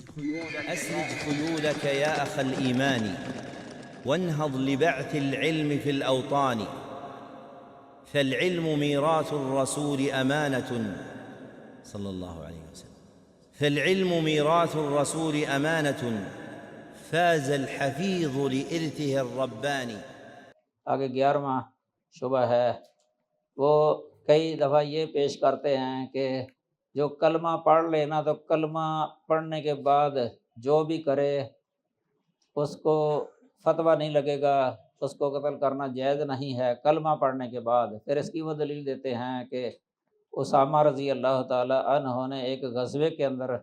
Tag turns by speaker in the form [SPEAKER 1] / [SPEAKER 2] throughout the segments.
[SPEAKER 1] أسرج خيولك يا أخ الإيمان وانهض لبعث العلم في الأوطان، فالعلم ميراث الرسول أمانة صلى الله عليه وسلم، فالعلم ميراث الرسول أمانة فاز الحفيظ لإرثه الرباني۔
[SPEAKER 2] آگے 11واں شبہ ہے، وہ کئی دفعہ یہ پیش کرتے ہیں کہ جو کلمہ پڑھ لینا تو کلمہ پڑھنے کے بعد جو بھی کرے اس کو فتویٰ نہیں لگے گا، اس کو قتل کرنا جائز نہیں ہے کلمہ پڑھنے کے بعد۔ پھر اس کی وہ دلیل دیتے ہیں کہ اسامہ رضی اللہ تعالی عنہ نے ایک غزوے کے اندر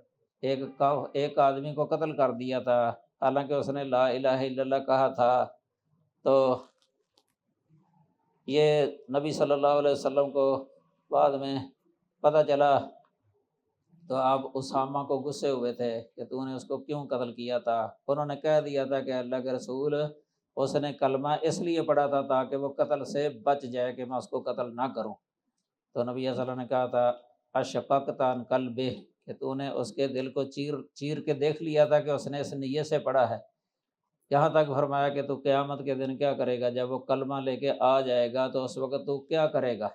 [SPEAKER 2] ایک آدمی کو قتل کر دیا تھا، حالانکہ اس نے لا الہ الا اللہ کہا تھا۔ تو یہ نبی صلی اللہ علیہ وسلم کو بعد میں پتہ چلا تو آپ اسامہ کو غصے ہوئے تھے کہ تو نے اس کو کیوں قتل کیا تھا۔ انہوں نے کہہ دیا تھا کہ اللہ کے رسول اس نے کلمہ اس لیے پڑھا تھا تاکہ وہ قتل سے بچ جائے کہ میں اس کو قتل نہ کروں۔ تو نبی صلی اللہ علیہ وسلم نے کہا تھا اشفقت عن قلبہ، کہ تو نے اس کے دل کو چیر کے دیکھ لیا تھا کہ اس نے اس نیت سے پڑھا ہے۔ یہاں تک فرمایا کہ تو قیامت کے دن کیا کرے گا، جب وہ کلمہ لے کے آ جائے گا تو اس وقت تو کیا کرے گا۔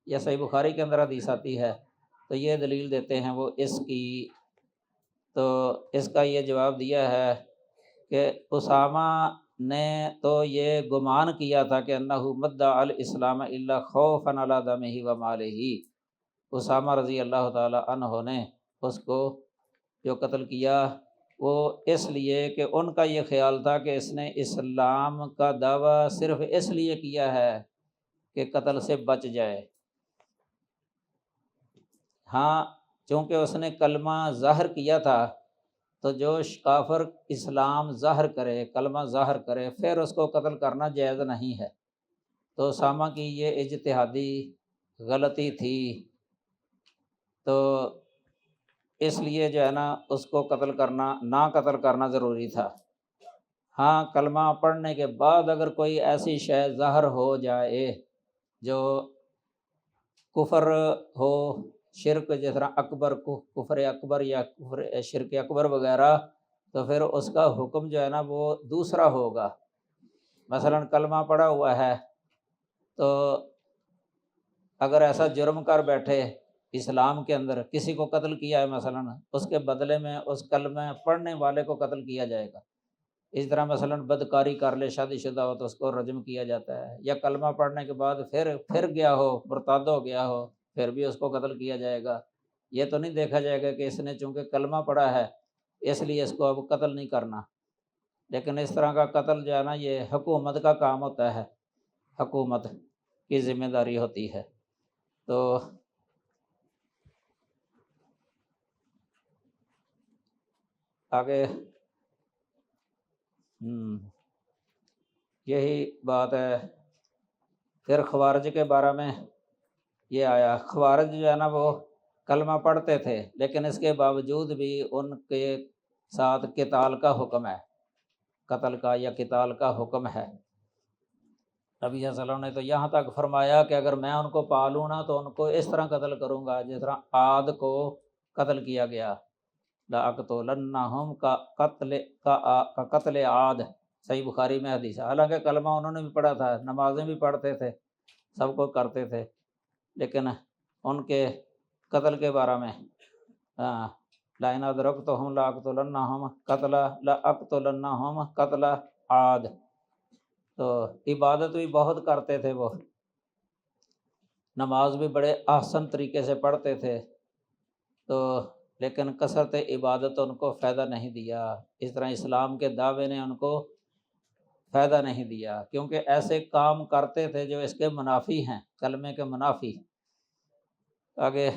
[SPEAKER 2] یہ صحیح بخاری کے اندر حدیث آتی ہے۔ تو یہ دلیل دیتے ہیں وہ اس کی، تو اس کا یہ جواب دیا ہے کہ اسامہ نے تو یہ گمان کیا تھا کہ انہ مدعا الاسلام الا خوفا علی دمہ و مالہ، اسامہ رضی اللہ تعالی عنہ نے اس کو جو قتل کیا وہ اس لیے کہ ان کا یہ خیال تھا کہ اس نے اسلام کا دعویٰ صرف اس لیے کیا ہے کہ قتل سے بچ جائے۔ ہاں چونکہ اس نے کلمہ ظاہر کیا تھا تو جو کافر اسلام ظاہر کرے، کلمہ ظاہر کرے، پھر اس کو قتل کرنا جائز نہیں ہے۔ تو اسامہ کی یہ اجتہادی غلطی تھی، تو اس لیے جو ہے نا اس کو نہ قتل کرنا ضروری تھا۔ ہاں کلمہ پڑھنے کے بعد اگر کوئی ایسی شے ظاہر ہو جائے جو کفر ہو، شرک جس طرح کفر اکبر یا کفر شرک اکبر وغیرہ، تو پھر اس کا حکم جو ہے نا وہ دوسرا ہوگا۔ مثلا کلمہ پڑھا ہوا ہے تو اگر ایسا جرم کر بیٹھے اسلام کے اندر، کسی کو قتل کیا ہے مثلا، اس کے بدلے میں اس کلمہ پڑھنے والے کو قتل کیا جائے گا۔ اس طرح مثلا بدکاری کر لے، شادی شدہ ہو تو اس کو رجم کیا جاتا ہے، یا کلمہ پڑھنے کے بعد پھر گیا ہو، مرتد ہو گیا ہو، پھر بھی اس کو قتل کیا جائے گا۔ یہ تو نہیں دیکھا جائے گا کہ اس نے چونکہ کلمہ پڑھا ہے اس لیے اس کو اب قتل نہیں کرنا۔ لیکن اس طرح کا قتل جو ہے نا یہ حکومت کا کام ہوتا ہے، حکومت کی ذمہ داری ہوتی ہے۔ تو آگے یہی بات ہے۔ پھر خوارج کے بارے میں یہ آیا، خوارج جو ہے نا وہ کلمہ پڑھتے تھے لیکن اس کے باوجود بھی ان کے ساتھ قتال کا حکم ہے، قتل کا یا قتال کا حکم ہے۔ نبی صلی اللہ علیہ وسلم نے تو یہاں تک فرمایا کہ اگر میں ان کو پالوں نا تو ان کو اس طرح قتل کروں گا جس طرح عاد کو قتل کیا گیا، لَأَقْتُلَنَّهُمْ کا قتل عاد، صحیح بخاری میں حدیث ہے۔ حالانکہ کلمہ انہوں نے بھی پڑھا تھا، نمازیں بھی پڑھتے تھے، سب کو کرتے تھے، لیکن ان کے قتل کے بارے میں لَإِنْ أَدْرَكْتُهُمْ لَأَقْتُلَنَّهُمْ قَتْلَ عاد۔ تو عبادت بھی بہت کرتے تھے، وہ نماز بھی بڑے احسن طریقے سے پڑھتے تھے، تو لیکن کثرت عبادت ان کو فائدہ نہیں دیا۔ اس طرح اسلام کے دعوے نے ان کو فائدہ نہیں دیا، کیونکہ ایسے کام کرتے تھے جو اس کے منافی ہیں، کلمے کے منافی۔ آگے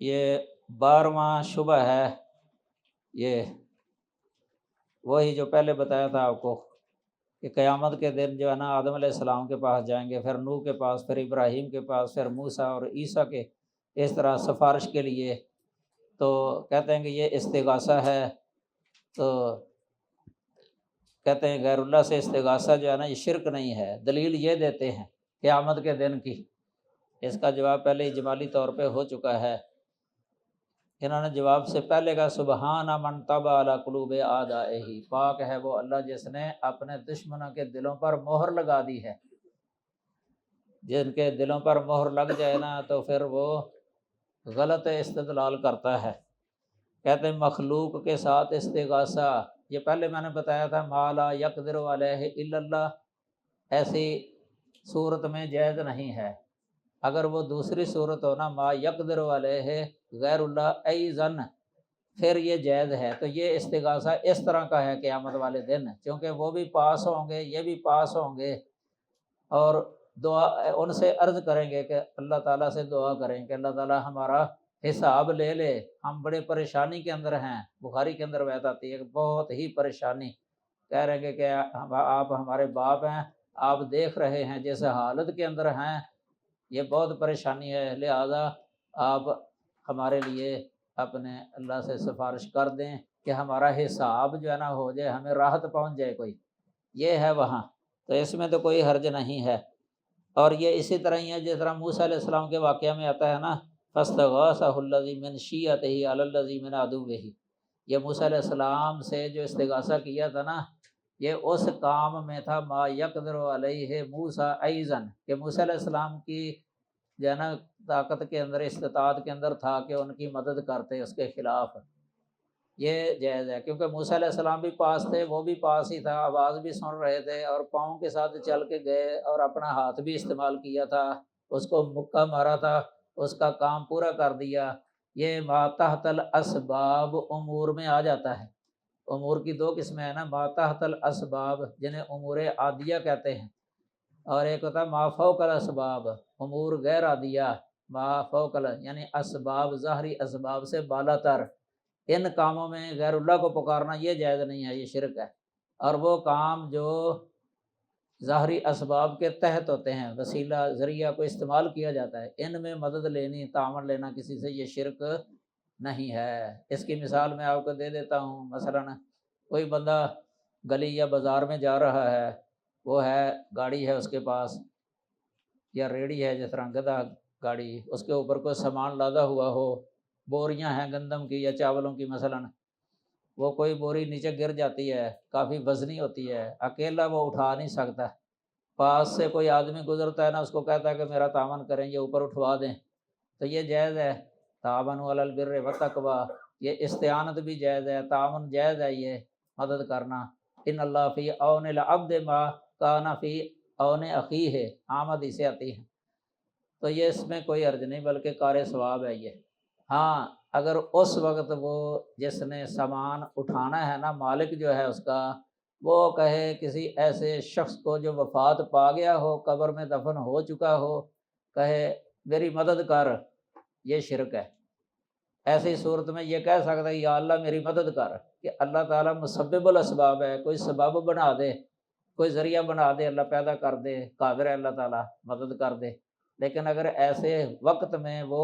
[SPEAKER 2] یہ 12واں شبہ ہے، یہ وہی جو پہلے بتایا تھا آپ کو کہ قیامت کے دن جو ہے نا آدم علیہ السلام کے پاس جائیں گے، پھر نوح کے پاس، پھر ابراہیم کے پاس، پھر موسیٰ اور عیسیٰ کے، اس طرح سفارش کے لیے۔ تو کہتے ہیں کہ یہ استغاثہ ہے، تو کہتے ہیں غیر اللہ سے استغاثہ جو ہے نا یہ شرک نہیں ہے۔ دلیل یہ دیتے ہیں قیامت کے دن کی، اس کا جواب پہلے اجمالی طور پہ ہو چکا ہے انہوں نے جواب سے پہلے کہا سبحان من طبع علی قلوب اعدائہ، پاک ہے وہ اللہ جس نے اپنے دشمنوں کے دلوں پر مہر لگا دی ہے۔ جن کے دلوں پر مہر لگ جائے نا تو پھر وہ غلط استدلال کرتا ہے۔ کہتے ہیں مخلوق کے ساتھ استغاثہ، یہ پہلے میں نے بتایا تھا ما لا یقدر علیہ الا اللہ، ایسی صورت میں جائز نہیں ہے۔ اگر وہ دوسری صورت ہو نا ما یقدر علیہ غیر اللہ ایزن، پھر یہ جائز ہے۔ تو یہ استغاثہ اس طرح کا ہے قیامت والے دن، کیونکہ وہ بھی پاس ہوں گے، یہ بھی پاس ہوں گے، اور دعا ان سے عرض کریں گے کہ اللہ تعالیٰ سے دعا کریں کہ اللہ تعالیٰ ہمارا حساب لے لے، ہم بڑے پریشانی کے اندر ہیں۔ بخاری کے اندر روایت آتی ہے کہ بہت ہی پریشانی، کہہ رہے ہیں کہ آپ ہمارے باپ ہیں، آپ دیکھ رہے ہیں جس حالت کے اندر ہیں، یہ بہت پریشانی ہے، لہذا آپ ہمارے لیے اپنے اللہ سے سفارش کر دیں کہ ہمارا حساب جو ہے نا ہو جائے، ہمیں راحت پہنچ جائے کوئی، یہ ہے وہاں۔ تو اس میں تو کوئی حرج نہیں ہے۔ اور یہ اسی طرح ہی ہے جس طرح موسیٰ علیہ السلام کے واقعہ میں آتا ہے نا فاستغاثہ الذی من شیعتہ علی الذی من عدوہ، یہ موسیٰ علیہ السلام سے جو استغاثہ کیا تھا نا، یہ اس کام میں تھا ما یقدر علیہ موسیٰ ایضاً، کہ موسیٰ علیہ السلام کی جو ہے نا طاقت کے اندر، استطاعت کے اندر تھا کہ ان کی مدد کرتے اس کے خلاف، یہ جائز ہے۔ کیونکہ موسیٰ علیہ السلام بھی پاس تھے، وہ بھی پاس ہی تھا، آواز بھی سن رہے تھے، اور پاؤں کے ساتھ چل کے گئے اور اپنا ہاتھ بھی استعمال کیا تھا، اس کو مکہ مارا تھا، اس کا کام پورا کر دیا۔ یہ ما تحت الاسباب امور میں آ جاتا ہے۔ امور کی دو قسمیں ہیں نا، ما تحت الاسباب جنہیں امور عادیہ کہتے ہیں، اور ایک ہوتا ہے ما فوق الاسباب، امور غیر عادیہ، ما فوق یعنی اسباب، ظاہری اسباب سے بالا تر، ان کاموں میں غیر اللہ کو پکارنا یہ جائز نہیں ہے، یہ شرک ہے۔ اور وہ کام جو ظاہری اسباب کے تحت ہوتے ہیں، وسیلہ ذریعہ کو استعمال کیا جاتا ہے، ان میں مدد لینی، تعاون لینا کسی سے، یہ شرک نہیں ہے۔ اس کی مثال میں آپ کو دے دیتا ہوں۔ مثلا کوئی بندہ گلی یا بازار میں جا رہا ہے، وہ ہے گاڑی ہے اس کے پاس، یا ریڑھی ہے، جس طرح گدھا گاڑی، اس کے اوپر کوئی سامان لادا ہوا ہو، بوریاں ہیں گندم کی یا چاولوں کی مثلا، وہ کوئی بوری نیچے گر جاتی ہے، کافی وزنی ہوتی ہے، اکیلا وہ اٹھا نہیں سکتا، پاس سے کوئی آدمی گزرتا ہے نا، اس کو کہتا ہے کہ میرا تعاون کریں، یہ اوپر اٹھوا دیں، تو یہ جائز ہے۔ تعاونوا علی البر والتقوی، یہ استعانت بھی جائز ہے، تعاون جائز ہے، یہ مدد کرنا۔ ان اللہ فی عون العبد ما کان فی عون اخیہ، عام حدیثیں آتی ہیں، تو یہ اس میں کوئی حرج نہیں، بلکہ کار ثواب ہے یہ۔ ہاں اگر اس وقت وہ جس نے سامان اٹھانا ہے نا، مالک جو ہے اس کا، وہ کہے کسی ایسے شخص کو جو وفات پا گیا ہو، قبر میں دفن ہو چکا ہو، کہے میری مدد کر، یہ شرک ہے۔ ایسی صورت میں یہ کہہ سکتا ہے یا اللہ میری مدد کر، کہ اللہ تعالیٰ مسبب الاسباب ہے، کوئی سبب بنا دے، کوئی ذریعہ بنا دے، اللہ پیدا کر دے، قادر ہے اللہ تعالیٰ مدد کر دے۔ لیکن اگر ایسے وقت میں وہ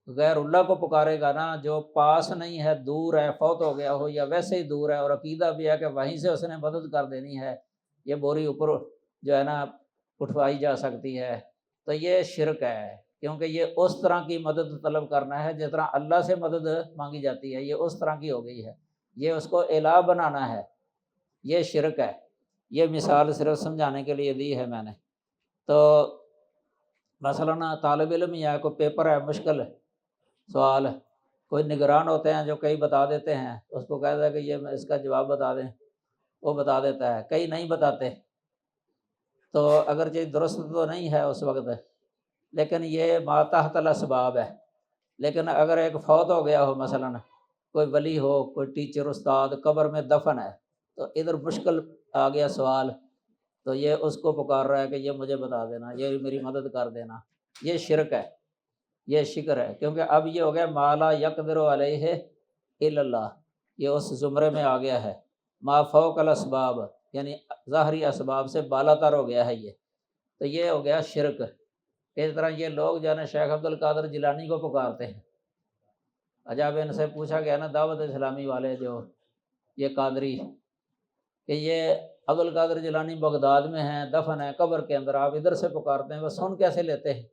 [SPEAKER 2] غیر اللہ کو پکارے گا نا، جو پاس نہیں ہے، دور ہے، فوت ہو گیا ہو، یا ویسے ہی دور ہے، اور عقیدہ بھی ہے کہ وہیں سے اس نے مدد کر دینی ہے، یہ بوری اوپر جو ہے نا اٹھوائی جا سکتی ہے، تو یہ شرک ہے۔ کیونکہ یہ اس طرح کی مدد طلب کرنا ہے جس طرح اللہ سے مدد مانگی جاتی ہے، یہ اس طرح کی ہو گئی ہے، یہ اس کو الہ بنانا ہے، یہ شرک ہے۔ یہ مثال صرف سمجھانے کے لیے دی ہے میں نے۔ تو مثلا طالب علم یا کوئی پیپر ہے، مشکل سوال، کوئی نگران ہوتے ہیں جو کئی بتا دیتے ہیں، اس کو کہتا ہے کہ یہ اس کا جواب بتا دیں، وہ بتا دیتا ہے، کئی نہیں بتاتے، تو اگرچہ درست تو نہیں ہے اس وقت، لیکن یہ ما تحت الاسباب ہے۔ لیکن اگر ایک فوت ہو گیا ہو، مثلا کوئی ولی ہو، کوئی ٹیچر استاد قبر میں دفن ہے، تو ادھر مشکل آ گیا سوال، تو یہ اس کو پکار رہا ہے کہ یہ مجھے بتا دینا، یہ میری مدد کر دینا، یہ شرک ہے، یہ شکر ہے، کیونکہ اب یہ ہو گیا ما لا یقدر علیہ الا اللہ، یہ اس زمرے میں آ گیا ہے۔ ما فوق الاسباب یعنی ظاہری اسباب سے بالا تر ہو گیا ہے یہ، تو یہ ہو گیا شرک۔ اس طرح یہ لوگ جو ہے نا شیخ عبد القادر جیلانی کو پکارتے ہیں، جب ان سے پوچھا گیا نا دعوت اسلامی والے جو یہ قادری، کہ یہ عبد القادر جیلانی بغداد میں ہیں، دفن ہے قبر کے اندر، آپ ادھر سے پکارتے ہیں، وہ سن کیسے لیتے ہیں؟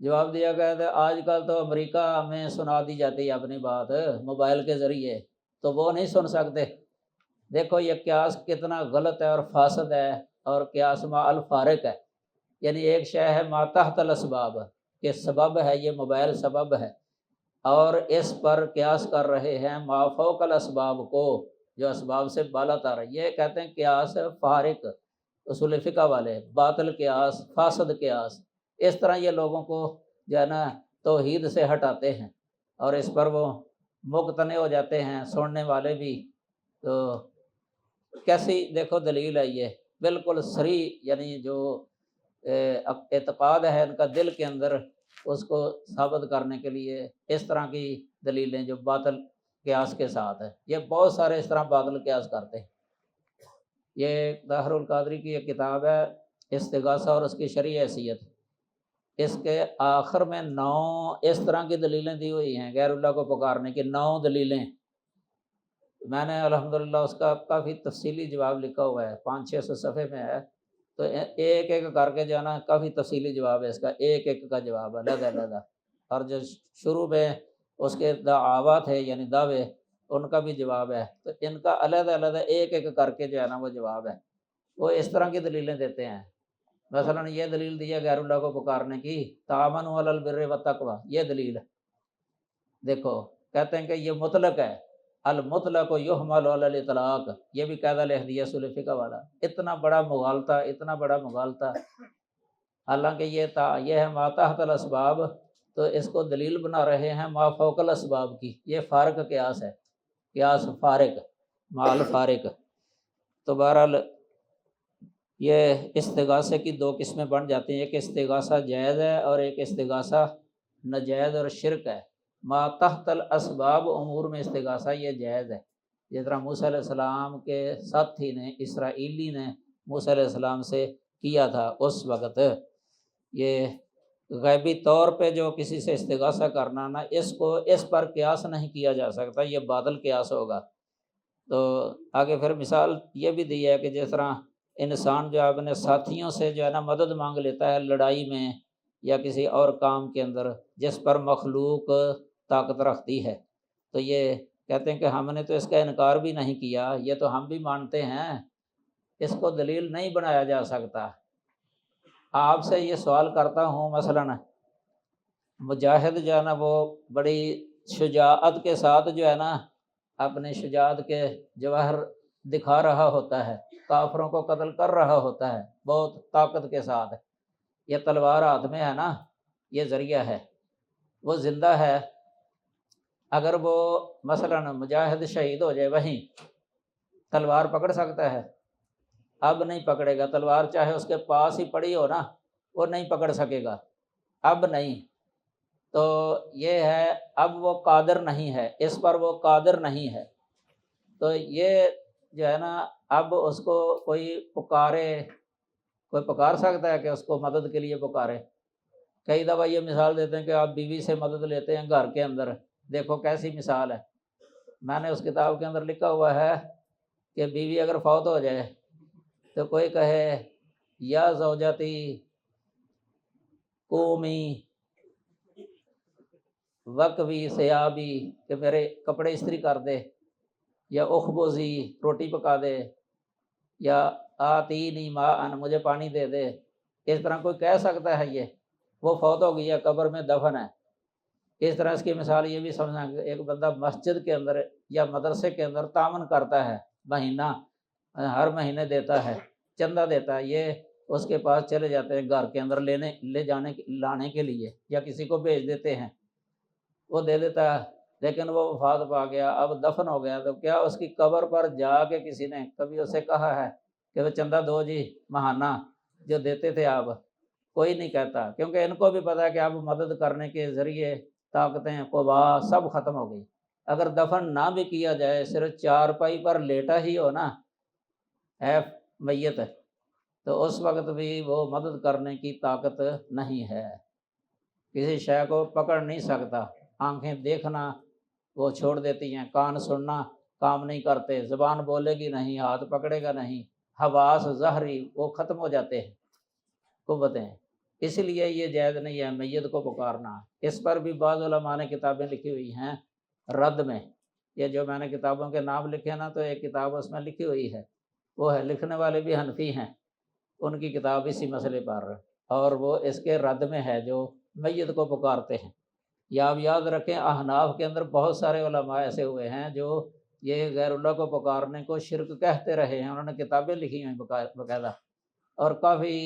[SPEAKER 2] جواب دیا گیا تھا آج کل تو امریکہ میں سنا دی جاتی ہے اپنی بات موبائل کے ذریعے، تو وہ نہیں سن سکتے۔ دیکھو یہ قیاس کتنا غلط ہے اور فاسد ہے، اور قیاس مع الفارق ہے، یعنی ایک شے ہے ما تحت الاسباب کہ سبب ہے، یہ موبائل سبب ہے، اور اس پر قیاس کر رہے ہیں ما فوق الاسباب کو، جو اسباب سے بالا تر ہے، یہ کہتے ہیں قیاس فارق، اصول فقہ والے باطل قیاس، فاسد قیاس۔ اس طرح یہ لوگوں کو جو ہے نا توحید سے ہٹاتے ہیں، اور اس پر وہ مقتنع ہو جاتے ہیں سننے والے بھی۔ تو کیسی دیکھو دلیل ہے یہ، بالکل صریح، یعنی جو اعتقاد ہے ان کا دل کے اندر، اس کو ثابت کرنے کے لیے اس طرح کی دلیلیں جو باطل قیاس کے ساتھ ہے۔ یہ بہت سارے اس طرح باطل قیاس کرتے ہیں۔ یہ طاہر القادری کی ایک کتاب ہے استغاثہ اور اس کی شرعی حیثیت، اس کے آخر میں 9 اس طرح کی دلیلیں دی ہوئی ہیں غیر اللہ کو پکارنے کی، 9 دلیلیں۔ میں نے الحمدللہ اس کا کافی تفصیلی جواب لکھا ہوا ہے، 500-600 صفحے میں ہے، تو ایک ایک کر کے جو ہے نا کافی تفصیلی جواب ہے اس کا، ایک ایک کا جواب علیحدہ علیحدہ، اور جو شروع میں اس کے دعوات ہے یعنی دعوے، ان کا بھی جواب ہے، تو ان کا علیحدہ علیحدہ ایک ایک کر کے جو ہے نا وہ جواب ہے۔ وہ اس طرح کی دلیلیں دیتے ہیں، مثلا یہ دلیل دی ہے غیر اللہ کو پکارنے کی، تعاونوا علی البر والتقوی، یہ دلیل ہے۔ دیکھو کہتے ہیں کہ یہ مطلق ہے، المطلق یحمل علی الاطلاق، یہ بھی قاعدہ لکھ دیا اصول فقہ والا۔ اتنا بڑا مغالطہ، اتنا بڑا مغالطہ، حالانکہ یہ ہے ما تحت الاسباب، تو اس کو دلیل بنا رہے ہیں ما فوق الاسباب کی۔ یہ فارق قیاس ہے، قیاس فارق مع الفارق۔ تو بہرحال یہ استغاثے کی 2 قسمیں بن جاتی ہیں، ایک استغاثہ جائز ہے اور ایک استغاثہ ناجائز اور شرک ہے۔ ما تحت الاسباب امور میں استغاثہ یہ جائز ہے، جس طرح موسیٰ علیہ السلام کے ساتھی نے، اسرائیلی نے موسیٰ علیہ السلام سے کیا تھا اس وقت۔ یہ غیبی طور پہ جو کسی سے استغاثہ کرنا نا، اس پر قیاس نہیں کیا جا سکتا، یہ باطل قیاس ہوگا۔ تو آگے پھر مثال یہ بھی دی ہے کہ جس طرح انسان جو اپنے ساتھیوں سے جو ہے نا مدد مانگ لیتا ہے لڑائی میں یا کسی اور کام کے اندر جس پر مخلوق طاقت رکھتی ہے، تو یہ کہتے ہیں کہ ہم نے تو اس کا انکار بھی نہیں کیا، یہ تو ہم بھی مانتے ہیں، اس کو دلیل نہیں بنایا جا سکتا۔ آپ سے یہ سوال کرتا ہوں، مثلا مجاہد جو ہے نا وہ بڑی شجاعت کے ساتھ جو ہے نا اپنے شجاعت کے جواہر دکھا رہا ہوتا ہے، کافروں کو قتل کر رہا ہوتا ہے بہت طاقت کے ساتھ، یہ تلوار ہاتھ میں ہے نا، یہ ذریعہ ہے، وہ زندہ ہے۔ اگر وہ مثلا مجاہد شہید ہو جائے وہیں، تلوار پکڑ سکتا ہے؟ اب نہیں پکڑے گا، تلوار چاہے اس کے پاس ہی پڑی ہو نا، وہ نہیں پکڑ سکے گا، اب نہیں۔ تو یہ ہے، اب وہ قادر نہیں ہے، اس پر وہ قادر نہیں ہے۔ تو یہ جو ہے نا اب اس کو کوئی پکارے، کوئی پکار سکتا ہے کہ اس کو مدد کے لیے پکارے؟ کئی دفعہ یہ مثال دیتے ہیں کہ آپ بیوی سے مدد لیتے ہیں گھر کے اندر، دیکھو کیسی مثال ہے۔ میں نے اس کتاب کے اندر لکھا ہوا ہے کہ بیوی اگر فوت ہو جائے تو کوئی کہے یا زوجتی قومی وقوی ثیابی، کہ میرے کپڑے استری کر دے، یا اخبزی روٹی پکا دے، یا آتینی ماء مجھے پانی دے دے، اس طرح کوئی کہہ سکتا ہے؟ یہ وہ فوت ہو گئی ہے، قبر میں دفن ہے۔ اس طرح اس کی مثال یہ بھی سمجھنا کہ ایک بندہ مسجد کے اندر یا مدرسے کے اندر تعاون کرتا ہے، مہینہ ہر مہینے دیتا ہے، چندہ دیتا ہے، یہ اس کے پاس چلے جاتے ہیں گھر کے اندر لانے کے لیے، یا کسی کو بھیج دیتے ہیں، وہ دے دیتا ہے، لیکن وہ وفات پا گیا، اب دفن ہو گیا، تو کیا اس کی قبر پر جا کے کسی نے کبھی اسے کہا ہے کہ وہ چندہ دو جی ماہانہ جو دیتے تھے آپ؟ کوئی نہیں کہتا، کیونکہ ان کو بھی پتا ہے کہ اب مدد کرنے کے ذریعے طاقتیں قوا سب ختم ہو گئی۔ اگر دفن نہ بھی کیا جائے، صرف چارپائی پر لیٹا ہی ہو نا، ہے میت، تو اس وقت بھی وہ مدد کرنے کی طاقت نہیں ہے، کسی شے کو پکڑ نہیں سکتا، آنکھیں دیکھنا وہ چھوڑ دیتی ہیں، کان سننا کام نہیں کرتے، زبان بولے گی نہیں، ہاتھ پکڑے گا نہیں، حواس ظاہری وہ ختم ہو جاتے ہیں، قوتیں۔ اس لیے یہ جائز نہیں ہے میت کو پکارنا۔ اس پر بھی بعض علماء نے کتابیں لکھی ہوئی ہیں رد میں۔ یہ جو میں نے کتابوں کے نام لکھے نا، تو ایک کتاب اس میں لکھی ہوئی ہے، وہ ہے لکھنے والے بھی حنفی ہیں، ان کی کتاب اسی مسئلے پر، اور وہ اس کے رد میں ہے جو میت کو پکارتے ہیں۔ یا آپ یاد رکھیں احناف کے اندر بہت سارے علماء ایسے ہوئے ہیں جو یہ غیر اللہ کو پکارنے کو شرک کہتے رہے ہیں، انہوں نے کتابیں لکھی ہیں باقاعدہ، اور کافی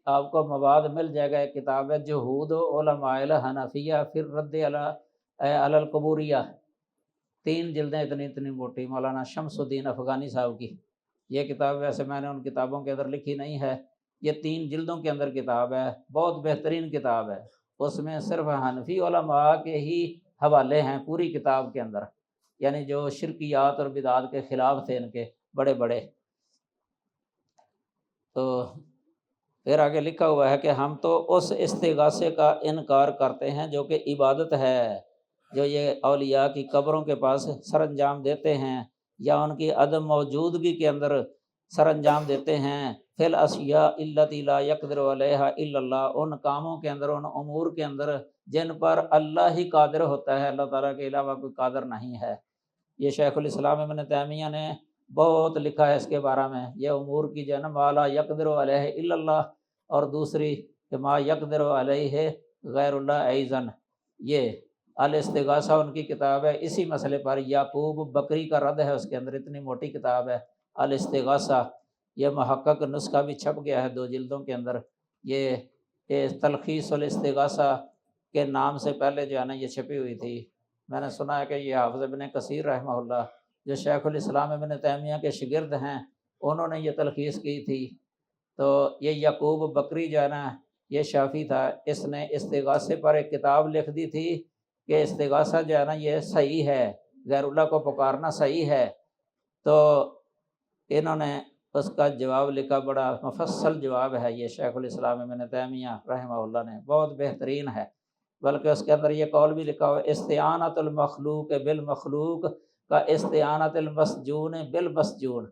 [SPEAKER 2] آپ کو مواد مل جائے گا۔ ایک کتاب ہے جہود علماء الحنفیہ فی الرد علی القبوریہ، 3 جلدیں اتنی اتنی موٹی، مولانا شمس الدین افغانی صاحب کی۔ یہ کتاب ویسے میں نے ان کتابوں کے اندر لکھی نہیں ہے، یہ 3 جلدوں کے اندر کتاب ہے، بہت بہترین کتاب ہے۔ اس میں صرف حنفی علماء کے ہی حوالے ہیں پوری کتاب کے اندر، یعنی جو شرکیات اور بدعات کے خلاف تھے ان کے بڑے بڑے۔ تو پھر آگے لکھا ہوا ہے کہ ہم تو اس استغاثے کا انکار کرتے ہیں جو کہ عبادت ہے، جو یہ اولیاء کی قبروں کے پاس سر انجام دیتے ہیں یا ان کی عدم موجودگی کے اندر سر انجام دیتے ہیں، فی الاشیاء التی لا یقدر علیہا الا اللہ، ان کاموں کے اندر، ان امور کے اندر جن پر اللہ ہی قادر ہوتا ہے، اللہ تعالیٰ کے علاوہ کوئی قادر نہیں ہے۔ یہ شیخ الاسلام ابن تیمیہ نے بہت لکھا ہے اس کے بارے میں، یہ امور کی جو ہے نا، ما لا یقدر علیہ الا اللہ، اور دوسری کہ ما یقدر علیہ غیر اللہ ایضاً۔ یہ الاستغاثہ ان کی کتاب ہے، اسی مسئلے پر یعقوب بکری کا رد ہے، اس کے اندر اتنی موٹی کتاب ہے الاستغاثہ۔ یہ محقق نسخہ بھی چھپ گیا ہے 2 جلدوں کے اندر، یہ تلخیص الاستغاثہ کے نام سے پہلے جو ہے نا یہ چھپی ہوئی تھی۔ میں نے سنا ہے کہ یہ حافظ ابن کثیر رحمہ اللہ، جو شیخ الاسلام ابن تیمیہ کے شاگرد ہیں، انہوں نے یہ تلخیص کی تھی۔ تو یہ یعقوب بکری جو ہے نا، یہ شافی تھا، اس نے استغاثے پر ایک کتاب لکھ دی تھی کہ استغاثہ جو ہے نا یہ صحیح ہے، غیر اللہ کو پکارنا صحیح ہے۔ تو انہوں نے اس کا جواب لکھا، بڑا مفصل جواب ہے یہ شیخ الاسلام ابن تیمیہ رحمہ اللہ نے، بہت بہترین ہے۔ بلکہ اس کے اندر یہ قول بھی لکھا ہوا ہے، استعانت المخلوق بالمخلوق کا استعانت المسجون بالمسجون،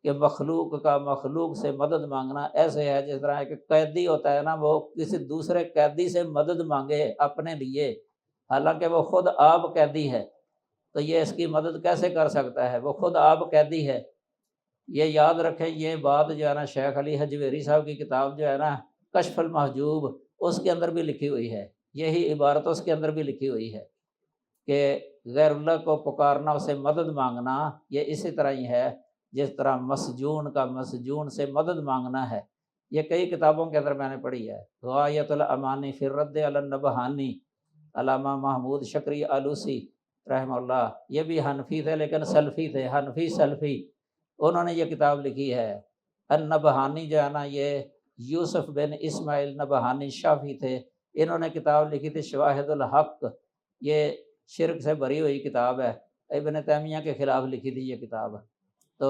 [SPEAKER 2] کہ مخلوق کا مخلوق سے مدد مانگنا ایسے ہے جس طرح ایک قیدی ہوتا ہے نا، وہ کسی دوسرے قیدی سے مدد مانگے اپنے لیے، حالانکہ وہ خود آپ قیدی ہے، تو یہ اس کی مدد کیسے کر سکتا ہے، وہ خود آپ قیدی ہے۔ یہ یاد رکھیں، یہ بات جو ہے نا شیخ علی حجویری صاحب کی کتاب جو ہے نا کشف المحجوب، اس کے اندر بھی لکھی ہوئی ہے، یہی عبارت اس کے اندر بھی لکھی ہوئی ہے کہ غیر اللہ کو پکارنا، اسے مدد مانگنا، یہ اسی طرح ہی ہے جس طرح مسجون کا مسجون سے مدد مانگنا ہے۔ یہ کئی کتابوں کے اندر میں نے پڑھی ہے، غایۃ الامانی فی الرد علی النبہانی، علامہ محمود شکری آلوسی رحمہ اللہ، یہ بھی حنفی تھے لیکن سلفی تھے، حنفی سلفی، انہوں نے یہ کتاب لکھی ہے۔ النبہانی جو ہے نا، یہ یوسف بن اسماعیل نبہانی شافی تھے، انہوں نے کتاب لکھی تھی شواہد الحق، یہ شرک سے بری ہوئی کتاب ہے، ابن تیمیہ کے خلاف لکھی تھی یہ کتاب۔ تو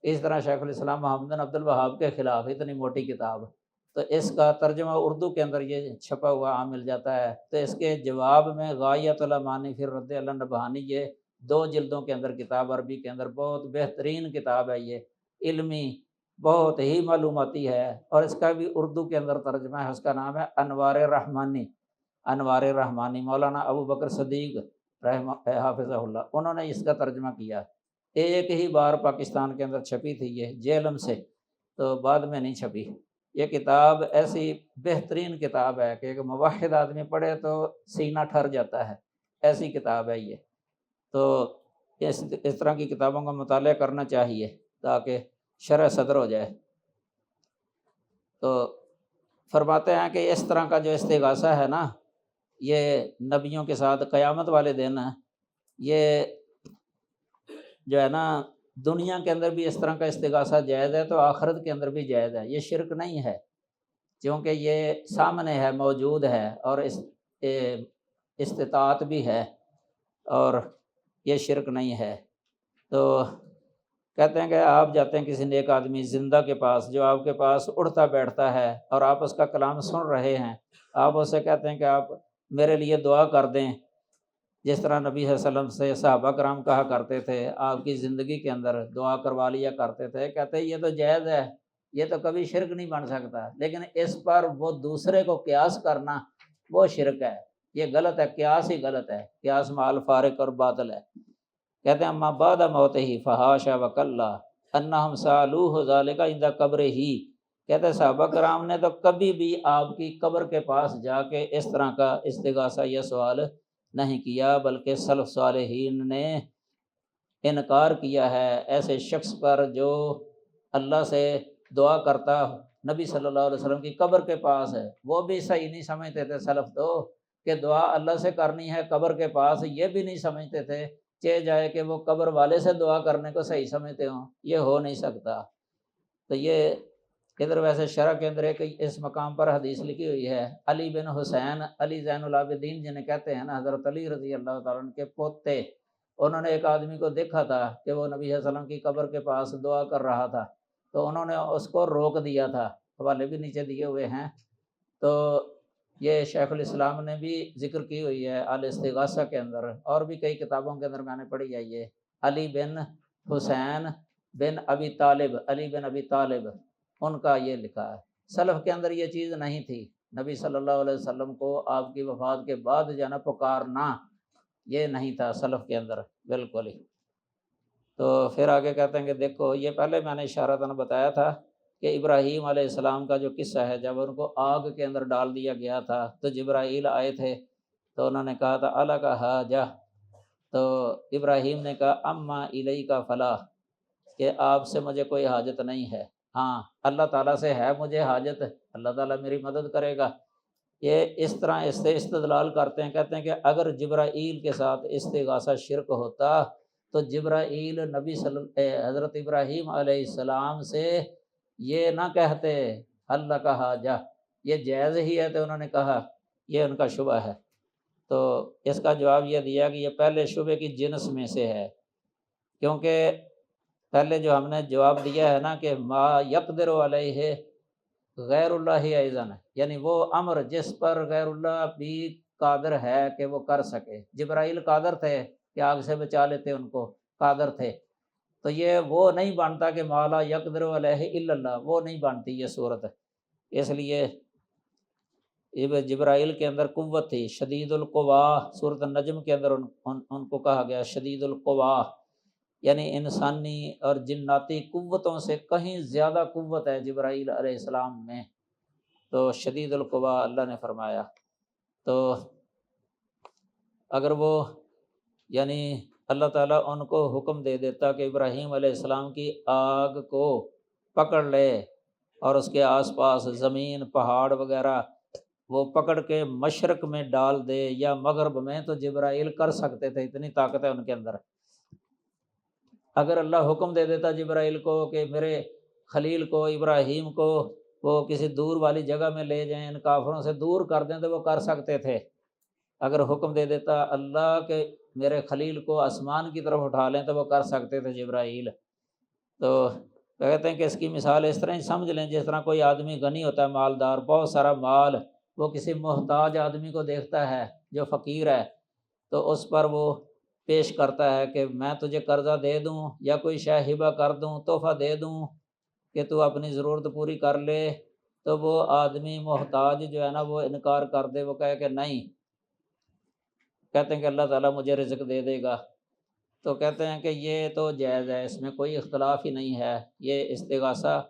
[SPEAKER 2] اس طرح شیخ الاسلام محمد بن عبد الوہاب کے خلاف اتنی موٹی کتاب، تو اس کا ترجمہ اردو کے اندر یہ چھپا ہوا عام مل جاتا ہے۔ تو اس کے جواب میں غایۃ الامانی فی الرد علی النبہانی، یہ 2 جلدوں کے اندر کتاب، عربی کے اندر بہت بہترین کتاب ہے، یہ علمی بہت ہی معلوماتی ہے، اور اس کا بھی اردو کے اندر ترجمہ ہے، اس کا نام ہے انوار رحمانی، انوار رحمانی، مولانا ابو بکر صدیق حافظہ اللہ، انہوں نے اس کا ترجمہ کیا۔ ایک ہی بار پاکستان کے اندر چھپی تھی یہ جیلم سے، تو بعد میں نہیں چھپی۔ یہ کتاب ایسی بہترین کتاب ہے کہ ایک موحد آدمی پڑھے تو سینہ ٹھر جاتا ہے، ایسی کتاب ہے یہ۔ تو اس طرح کی کتابوں کا مطالعہ کرنا چاہیے تاکہ شرح صدر ہو جائے۔ تو فرماتے ہیں کہ اس طرح کا جو استغاثہ ہے نا، یہ نبیوں کے ساتھ قیامت والے دن یہ جو ہے نا دنیا کے اندر بھی اس طرح کا استغاثہ جائز ہے، تو آخرت کے اندر بھی جائز ہے، یہ شرک نہیں ہے، کیونکہ یہ سامنے ہے، موجود ہے، اور استطاعت بھی ہے، اور یہ شرک نہیں ہے۔ تو کہتے ہیں کہ آپ جاتے ہیں کسی نیک آدمی زندہ کے پاس، جو آپ کے پاس اٹھتا بیٹھتا ہے، اور آپ اس کا کلام سن رہے ہیں، آپ اسے کہتے ہیں کہ آپ میرے لیے دعا کر دیں، جس طرح نبی صلی اللہ علیہ وسلم سے صحابہ کرام کہا کرتے تھے، آپ کی زندگی کے اندر دعا کروا لیا کرتے تھے، کہتے ہیں یہ تو جائز ہے، یہ تو کبھی شرک نہیں بن سکتا، لیکن اس پر وہ دوسرے کو قیاس کرنا وہ شرک ہے، یہ غلط ہے، قیاس ہی غلط ہے، قیاس مال فارق اور باطل ہے۔ کہتے ہیں اما بعد موتہ فحاشا وکلا انہم سالوہ ذالک عند قبرہ، کہتے ہیں صحابہ کرام نے تو کبھی بھی آپ کی قبر کے پاس جا کے اس طرح کا استغاثہ یا سوال نہیں کیا، بلکہ سلف صالحین نے انکار کیا ہے ایسے شخص پر جو اللہ سے دعا کرتا نبی صلی اللہ علیہ وسلم کی قبر کے پاس ہے۔ وہ بھی صحیح نہیں سمجھتے تھے سلف تو کہ دعا اللہ سے کرنی ہے قبر کے پاس، یہ بھی نہیں سمجھتے تھے چہ جائے کہ وہ قبر والے سے دعا کرنے کو صحیح سمجھتے ہوں، یہ ہو نہیں سکتا۔ تو یہ ادھر ویسے شرح کے اندر ایک اس مقام پر حدیث لکھی ہوئی ہے، علی بن حسین، علی زین العابدین جنہیں کہتے ہیں نا، حضرت علی رضی اللہ تعالیٰ عنہ کے پوتے، انہوں نے ایک آدمی کو دیکھا تھا کہ وہ نبی صلی اللہ علیہ وسلم کی قبر کے پاس دعا کر رہا تھا، تو انہوں نے اس کو روک دیا تھا، حوالے بھی نیچے دیے ہوئے ہیں۔ تو یہ شیخ الاسلام نے بھی ذکر کی ہوئی ہے الاستغاثہ کے اندر، اور بھی کئی کتابوں کے اندر میں نے پڑھی ہے، یہ علی بن حسین بن ابی طالب، علی بن ابی طالب، ان کا یہ لکھا ہے۔ سلف کے اندر یہ چیز نہیں تھی، نبی صلی اللہ علیہ وسلم کو آپ کی وفات کے بعد جانا پکارنا، یہ نہیں تھا سلف کے اندر بالکل ہی۔ تو پھر آگے کہتے ہیں کہ دیکھو، یہ پہلے میں نے اشارتاً بتایا تھا کہ ابراہیم علیہ السلام کا جو قصہ ہے، جب ان کو آگ کے اندر ڈال دیا گیا تھا تو جبرائیل آئے تھے، تو انہوں نے کہا تھا اللہ کا حاجہ، تو ابراہیم نے کہا اما الی کا فلاح، کہ آپ سے مجھے کوئی حاجت نہیں ہے، ہاں اللہ تعالیٰ سے ہے مجھے حاجت، اللہ تعالیٰ میری مدد کرے گا۔ یہ اس طرح اس سے استدلال کرتے ہیں، کہتے ہیں کہ اگر جبرائیل کے ساتھ استغاثہ شرک ہوتا تو جبرائیل نبی حضرت ابراہیم علیہ السلام سے یہ نہ کہتے اللہ کا حاجہ، یہ جائز ہی ہے، تو انہوں نے کہا یہ ان کا شبہ ہے۔ تو اس کا جواب یہ دیا کہ یہ پہلے شبہ کی جنس میں سے ہے، کیونکہ پہلے جو ہم نے جواب دیا ہے نا کہ ما یقدر علیہ غیر اللہ ایضاً، یعنی وہ امر جس پر غیر اللہ بھی قادر ہے کہ وہ کر سکے۔ جبرائیل قادر تھے کہ آگ سے بچا لیتے ان کو، قادر تھے، تو یہ وہ نہیں بنتا کہ ما لا یقدر علیہ الا اللہ، وہ نہیں بنتی یہ صورت۔ اس لیے جبرائیل کے اندر قوت تھی، شدید القوا، سورۃ النجم کے اندر ان کو کہا گیا شدید القوا، یعنی انسانی اور جناتی قوتوں سے کہیں زیادہ قوت ہے جبرائیل علیہ السلام میں، تو شدید القوا اللہ نے فرمایا۔ تو اگر وہ یعنی اللہ تعالیٰ ان کو حکم دے دیتا کہ ابراہیم علیہ السلام کی آگ کو پکڑ لے اور اس کے آس پاس زمین پہاڑ وغیرہ وہ پکڑ کے مشرق میں ڈال دے یا مغرب میں، تو جبرائیل کر سکتے تھے، اتنی طاقت ہے ان کے اندر۔ اگر اللہ حکم دے دیتا جبرائیل کو کہ میرے خلیل کو ابراہیم کو وہ کسی دور والی جگہ میں لے جائیں، ان کافروں سے دور کر دیں، تو وہ کر سکتے تھے۔ اگر حکم دے دیتا اللہ کہ میرے خلیل کو آسمان کی طرف اٹھا لیں، تو وہ کر سکتے تھے جبرائیل۔ تو کہتے ہیں کہ اس کی مثال اس طرح ہی سمجھ لیں، جس طرح کوئی آدمی غنی ہوتا ہے، مالدار، بہت سارا مال، وہ کسی محتاج آدمی کو دیکھتا ہے جو فقیر ہے، تو اس پر وہ پیش کرتا ہے کہ میں تجھے قرضہ دے دوں یا کوئی شے ہبہ کر دوں، تحفہ دے دوں کہ تو اپنی ضرورت پوری کر لے، تو وہ آدمی محتاج جو ہے نا وہ انکار کر دے، وہ کہے کہ نہیں، کہتے ہیں کہ اللہ تعالیٰ مجھے رزق دے دے گا، تو کہتے ہیں کہ یہ تو جائز ہے، اس میں کوئی اختلاف ہی نہیں ہے، یہ استغاثہ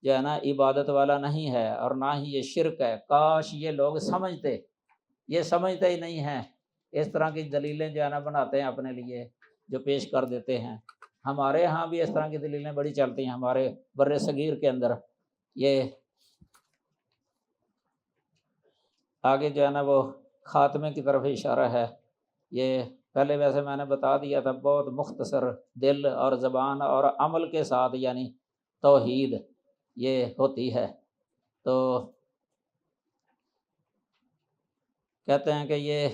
[SPEAKER 2] جو ہے نا عبادت والا نہیں ہے، اور نہ ہی یہ شرک ہے۔ کاش یہ لوگ سمجھتے، یہ سمجھتے ہی نہیں ہیں، اس طرح کی دلیلیں جو ہے نا بناتے ہیں اپنے لیے، جو پیش کر دیتے ہیں۔ ہمارے ہاں بھی اس طرح کی دلیلیں بڑی چلتی ہیں، ہمارے بر صغیر کے اندر۔ یہ آگے جو ہے نا وہ خاتمے کی طرف اشارہ ہے، یہ پہلے ویسے میں نے بتا دیا تھا، بہت مختصر، دل اور زبان اور عمل کے ساتھ یعنی توحید یہ ہوتی ہے۔ تو کہتے ہیں کہ یہ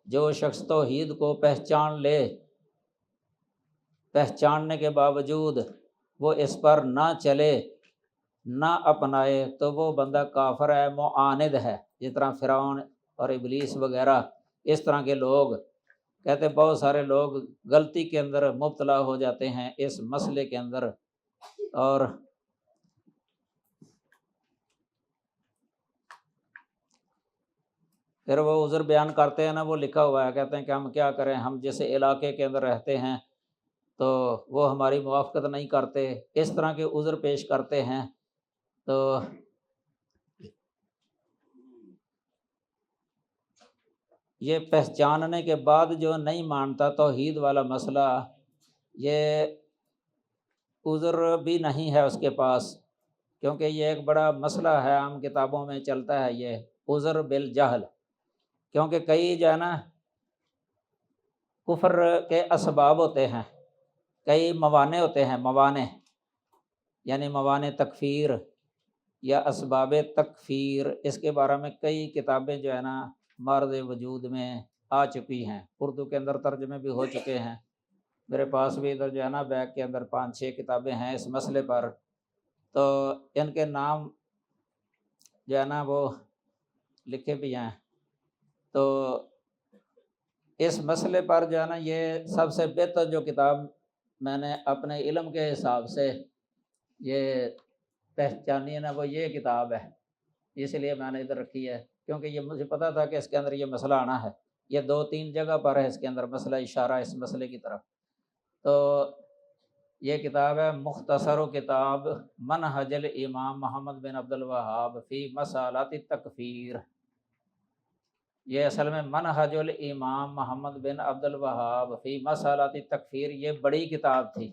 [SPEAKER 2] جو شخص توحید کو پہچان لے، پہچاننے کے باوجود وہ اس پر نہ چلے، نہ اپنائے، تو وہ بندہ کافر ہے، معاند ہے، جس طرح فرعون اور ابلیس وغیرہ اس طرح کے لوگ۔ کہتے ہیں بہت سارے لوگ غلطی کے اندر مبتلا ہو جاتے ہیں اس مسئلے کے اندر، اور پھر وہ عذر بیان کرتے ہیں نا، وہ لکھا ہوا ہے، کہتے ہیں کہ ہم کیا کریں، ہم جیسے علاقے کے اندر رہتے ہیں تو وہ ہماری موافقت نہیں کرتے، اس طرح کے عذر پیش کرتے ہیں۔ تو یہ پہچاننے کے بعد جو نہیں مانتا توحید والا مسئلہ، یہ عذر بھی نہیں ہے اس کے پاس، کیونکہ یہ ایک بڑا مسئلہ ہے، عام کتابوں میں چلتا ہے یہ عذر بالجہل، کیونکہ کئی جو ہے نا کفر کے اسباب ہوتے ہیں، کئی موانع ہوتے ہیں، موانع یعنی موانع تکفیر یا اسباب تکفیر، اس کے بارے میں کئی کتابیں جو ہے نا مارد وجود میں آ چکی ہیں، اردو کے اندر ترجمے بھی ہو چکے ہیں، میرے پاس بھی ادھر جو ہے نا بیگ کے اندر 5-6 کتابیں ہیں اس مسئلے پر، تو ان کے نام جو ہے نا وہ لکھے بھی ہیں۔ تو اس مسئلے پر جو ہے نا یہ سب سے بہتر جو کتاب میں نے اپنے علم کے حساب سے یہ پہچانی ہے نا، وہ یہ کتاب ہے، اس لیے میں نے ادھر رکھی ہے، کیونکہ یہ مجھے پتا تھا کہ اس کے اندر یہ مسئلہ آنا ہے، یہ 2-3 جگہ پر ہے اس کے اندر مسئلہ اشارہ اس مسئلے کی طرف۔ تو یہ کتاب ہے مختصر و کتاب منہج الامام محمد بن عبد الوہاب فی مسالات التکفیر، یہ اصل میں منہج الامام محمد بن عبد الوہاب فی مسالات التکفیر، یہ بڑی کتاب تھی،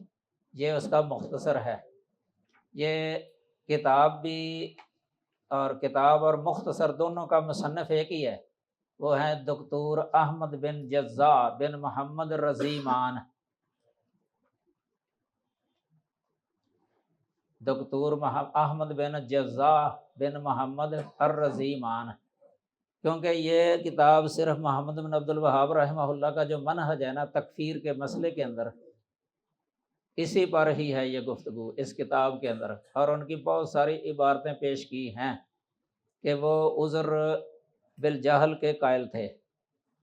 [SPEAKER 2] یہ اس کا مختصر ہے۔ یہ کتاب بھی اور کتاب اور مختصر دونوں کا مصنف ایک ہی ہے، وہ ہیں دکتور احمد بن جزا بن محمد رضیمان، دکتور احمد بن جزا بن محمد الرضیمان، کیونکہ یہ کتاب صرف محمد بن عبد الوہاب رحمہ اللہ کا جو منہج ہے نا تکفیر کے مسئلے کے اندر، اسی پر ہی ہے یہ گفتگو اس کتاب کے اندر، اور ان کی بہت ساری عبارتیں پیش کی ہیں کہ وہ عذر بالجہل کے قائل تھے،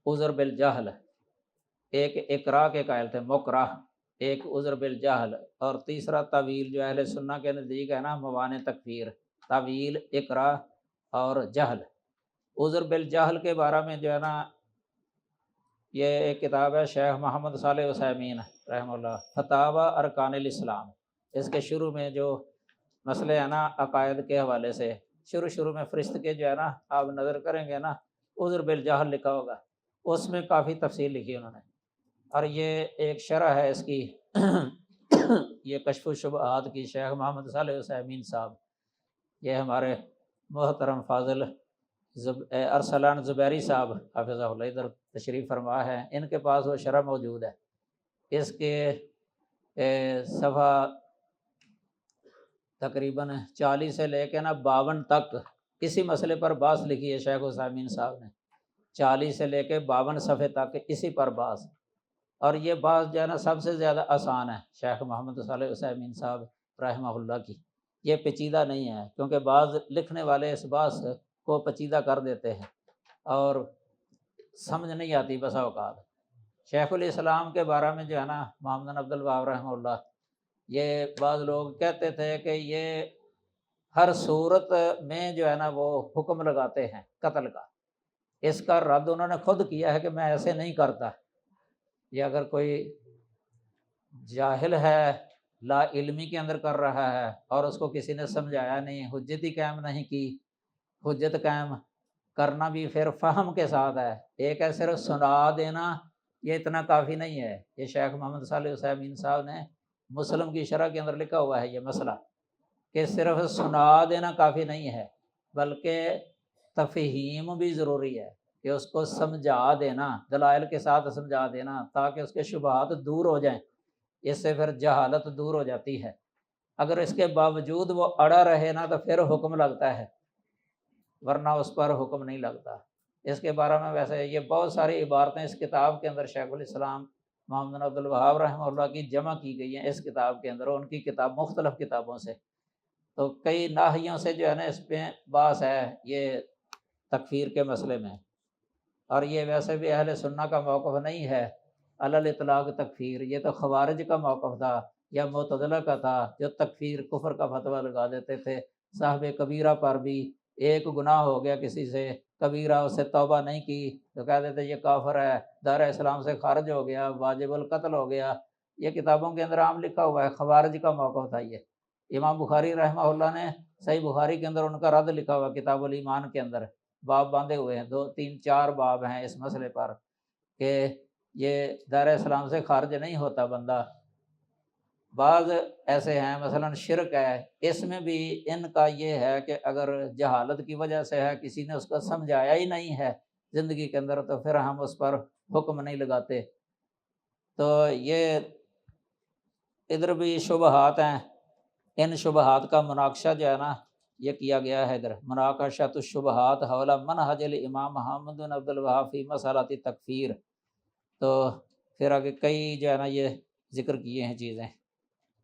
[SPEAKER 2] عذر بالجہل، ایک اقرا کے قائل تھے، مکرہ، ایک عذر بالجہل، اور تیسرا تعویل جو اہل سنہ کے نزدیک ہے نا موانع تکفیر، تعویل، اقرا اور جہل۔ عذر بالجہل کے بارے میں جو ہے نا یہ ایک کتاب ہے شیخ محمد صالح عثیمین رحمہ اللہ، فتاوی ارکان الاسلام، اس کے شروع میں جو مسئلے ہیں نا عقائد کے حوالے سے، شروع میں فرشت کے جو ہے نا آپ نظر کریں گے نا عذر بالجہل لکھا ہوگا، اس میں کافی تفصیل لکھی انہوں نے، اور یہ ایک شرح ہے اس کی یہ کشف الشبہات کی، شیخ محمد صالح عثیمین صاحب، یہ ہمارے محترم فاضل ارسلان زبیری صاحب حافظہ اللہ ادھر تشریف فرما ہے، ان کے پاس وہ شرح موجود ہے، اس کے صفحہ تقریباً 40 سے لے کے نا 52 تک اسی مسئلے پر بحث لکھی ہے شیخ عثیمین صاحب نے، 40 سے لے کے 52 صفحے تک اسی پر بحث، اور یہ بحث جو ہے نا سب سے زیادہ آسان ہے شیخ محمد صالح عثیمین صاحب رحمہ اللہ کی، یہ پیچیدہ نہیں ہے، کیونکہ بعض لکھنے والے اس بحث کو پیچیدہ کر دیتے ہیں اور سمجھ نہیں آتی بسا اوقات۔ شیخ الاسلام کے بارے میں جو ہے نا محمد بن عبد الوہاب رحمہ اللہ، یہ بعض لوگ کہتے تھے کہ یہ ہر صورت میں جو ہے نا وہ حکم لگاتے ہیں قتل کا، اس کا رد انہوں نے خود کیا ہے کہ میں ایسے نہیں کرتا، یہ اگر کوئی جاہل ہے، لا علمی کے اندر کر رہا ہے اور اس کو کسی نے سمجھایا نہیں، حجت ہی قائم نہیں کی، حجت قائم کرنا بھی پھر فہم کے ساتھ ہے، ایک ہے صرف سنا دینا، یہ اتنا کافی نہیں ہے، یہ شیخ محمد صالح عثیمین صاحب نے مسلم کی شرح کے اندر لکھا ہوا ہے یہ مسئلہ، کہ صرف سنا دینا کافی نہیں ہے، بلکہ تفہیم بھی ضروری ہے، کہ اس کو سمجھا دینا، دلائل کے ساتھ سمجھا دینا، تاکہ اس کے شبہات دور ہو جائیں، اس سے پھر جہالت دور ہو جاتی ہے، اگر اس کے باوجود وہ اڑا رہے نا تو پھر حکم لگتا ہے، ورنہ اس پر حکم نہیں لگتا۔ اس کے بارے میں ویسے یہ بہت ساری عبارتیں اس کتاب کے اندر شیخ الاسلام محمد بن عبد الوہاب رحمہ اللہ کی جمع کی گئی ہیں اس کتاب کے اندر، ان کی کتاب مختلف کتابوں سے، تو کئی ناحیوں سے جو ہے نا اس پہ بحث ہے یہ تکفیر کے مسئلے میں، اور یہ ویسے بھی اہل سنہ کا موقف نہیں ہے علی الاطلاق تکفیر، یہ تو خوارج کا موقف تھا یا معتزلہ کا تھا، جو تکفیر کفر کا فتویٰ لگا دیتے تھے، صاحب کبیرہ پر بھی ایک گناہ ہو گیا کسی سے کبیرہ اسے توبہ نہیں کی تو کہہ دیتے یہ کافر ہے، دار اسلام سے خارج ہو گیا، واجب القتل ہو گیا۔ یہ کتابوں کے اندر عام لکھا ہوا ہے، خوارج کا موقف تھا یہ۔ امام بخاری رحمہ اللہ نے صحیح بخاری کے اندر ان کا رد لکھا ہوا ہے، کتاب الایمان کے اندر باب باندھے ہوئے ہیں، 2 3 4 باب ہیں اس مسئلے پر کہ یہ دار اسلام سے خارج نہیں ہوتا بندہ۔ بعض ایسے ہیں مثلا شرک ہے، اس میں بھی ان کا یہ ہے کہ اگر جہالت کی وجہ سے ہے، کسی نے اس کو سمجھایا ہی نہیں ہے زندگی کے اندر، تو پھر ہم اس پر حکم نہیں لگاتے۔ تو یہ ادھر بھی شبہات ہیں، ان شبہات کا مناقشہ جو ہے نا یہ کیا گیا ہے ادھر، مناقشۃ الشبہات حول منہج الامام محمد بن عبد الوہاب فی مسألۃ تکفیر۔ تو پھر آگے کئی جو ہے نا یہ ذکر کیے ہیں چیزیں۔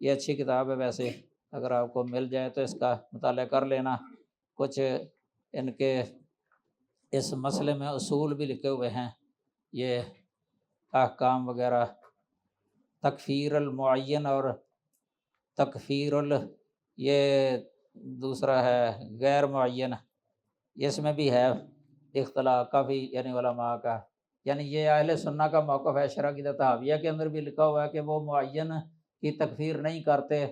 [SPEAKER 2] یہ اچھی کتاب ہے ویسے، اگر آپ کو مل جائے تو اس کا مطالعہ کر لینا۔ کچھ ان کے اس مسئلے میں اصول بھی لکھے ہوئے ہیں، یہ احکام وغیرہ، تکفیر المعین اور تکفیر یہ دوسرا ہے غیر معین، اس میں بھی ہے اختلاف کافی یعنی علماء کا، یعنی یہ اہل سنہ کا موقف ہے۔ شرح عقیدہ طحاویہ کے اندر بھی لکھا ہوا ہے کہ وہ معین کی تکفیر نہیں کرتے،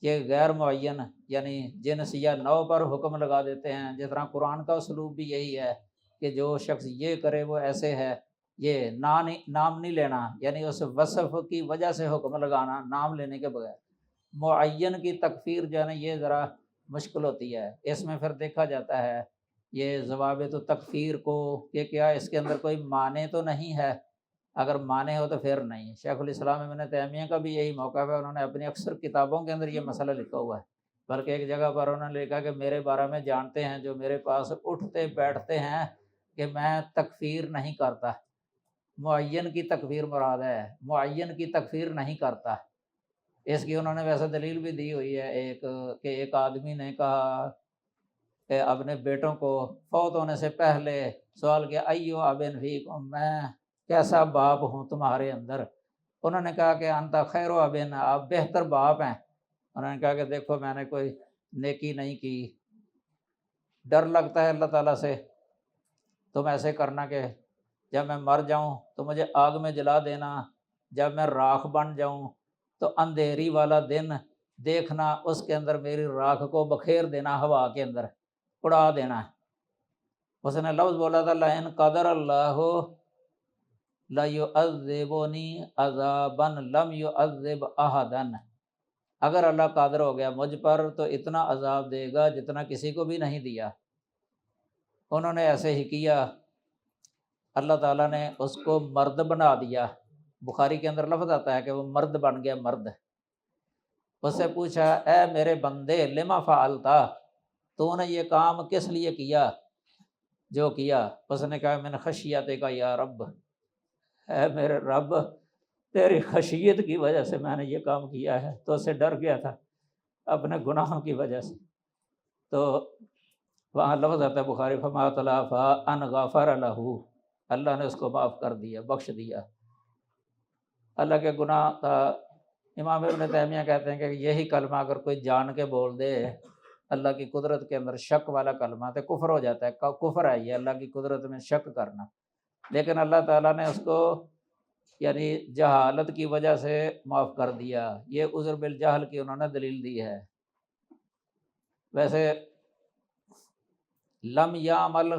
[SPEAKER 2] یہ غیر معین یعنی جنس یا نوع پر حکم لگا دیتے ہیں۔ جس طرح قرآن کا اسلوب بھی یہی ہے کہ جو شخص یہ کرے وہ ایسے ہے، یہ نام نہیں لینا، یعنی اس وصف کی وجہ سے حکم لگانا نام لینے کے بغیر۔ معین کی تکفیر جو ہے نا یہ ذرا مشکل ہوتی ہے، اس میں پھر دیکھا جاتا ہے یہ ضوابط و تکفیر کو کہ کیا اس کے اندر کوئی معنی تو نہیں ہے، اگر معنی ہو تو پھر نہیں۔ شیخ الاسلام ابن تیمیہ کا بھی یہی موقف ہے، انہوں نے اپنی اکثر کتابوں کے اندر یہ مسئلہ لکھا ہوا ہے، بلکہ ایک جگہ پر انہوں نے لکھا کہ میرے بارے میں جانتے ہیں جو میرے پاس اٹھتے بیٹھتے ہیں کہ میں تکفیر نہیں کرتا، معین کی تکفیر مراد ہے، معین کی تکفیر نہیں کرتا۔ اس کی انہوں نے ویسے دلیل بھی دی ہوئی ہے ایک کہ ایک آدمی نے کہا کہ اپنے بیٹوں کو فوت ہونے سے پہلے سوال کیا ایو ابن فیکم، میں کیسا باپ ہوں تمہارے اندر؟ انہوں نے کہا کہ انت خیر ابن، آپ بہتر باپ ہیں۔ انہوں نے کہا کہ دیکھو میں نے کوئی نیکی نہیں کی، ڈر لگتا ہے اللہ تعالیٰ سے، تم ایسے کرنا کہ جب میں مر جاؤں تو مجھے آگ میں جلا دینا، جب میں راکھ بن جاؤں تو اندھیری والا دن دیکھنا، اس کے اندر میری راکھ کو بکھیر دینا، ہوا کے اندر اڑا دینا۔ اس نے لفظ بولا تھا لئن قدر اللہ لَيُعَذِّبُنِي عَذَابًا لَمْ يُعَذِّبْ أَحَدًا، اگر اللہ قادر ہو گیا مجھ پر تو اتنا عذاب دے گا جتنا کسی کو بھی نہیں دیا۔ انہوں نے ایسے ہی کیا، اللہ تعالیٰ نے اس کو مرد بنا دیا۔ بخاری کے اندر لفظ آتا ہے کہ وہ مرد بن گیا، مرد۔ اس سے پوچھا اے میرے بندے لما فعلتا، تو نے یہ کام کس لیے کیا جو کیا؟ اس نے کہا من خشیت کا یا رب، اے میرے رب تیری خشیت کی وجہ سے میں نے یہ کام کیا ہے، تو اسے ڈر گیا تھا اپنے گناہوں کی وجہ سے۔ تو وہاں لفظ آتا ہے بخاری فما تلافا ان غفر لہ، اللہ نے اس کو معاف کر دیا، بخش دیا۔ اللہ کے گناہ تھا۔ امام ابن تیمیہ کہتے ہیں کہ یہی کلمہ اگر کوئی جان کے بول دے اللہ کی قدرت کے اندر شک والا کلمہ تو کفر ہو جاتا ہے، کفر ہے یہ اللہ کی قدرت میں شک کرنا، لیکن اللہ تعالیٰ نے اس کو یعنی جہالت کی وجہ سے معاف کر دیا۔ یہ عذر بالجہل کی انہوں نے دلیل دی ہے۔ ویسے لم یعمل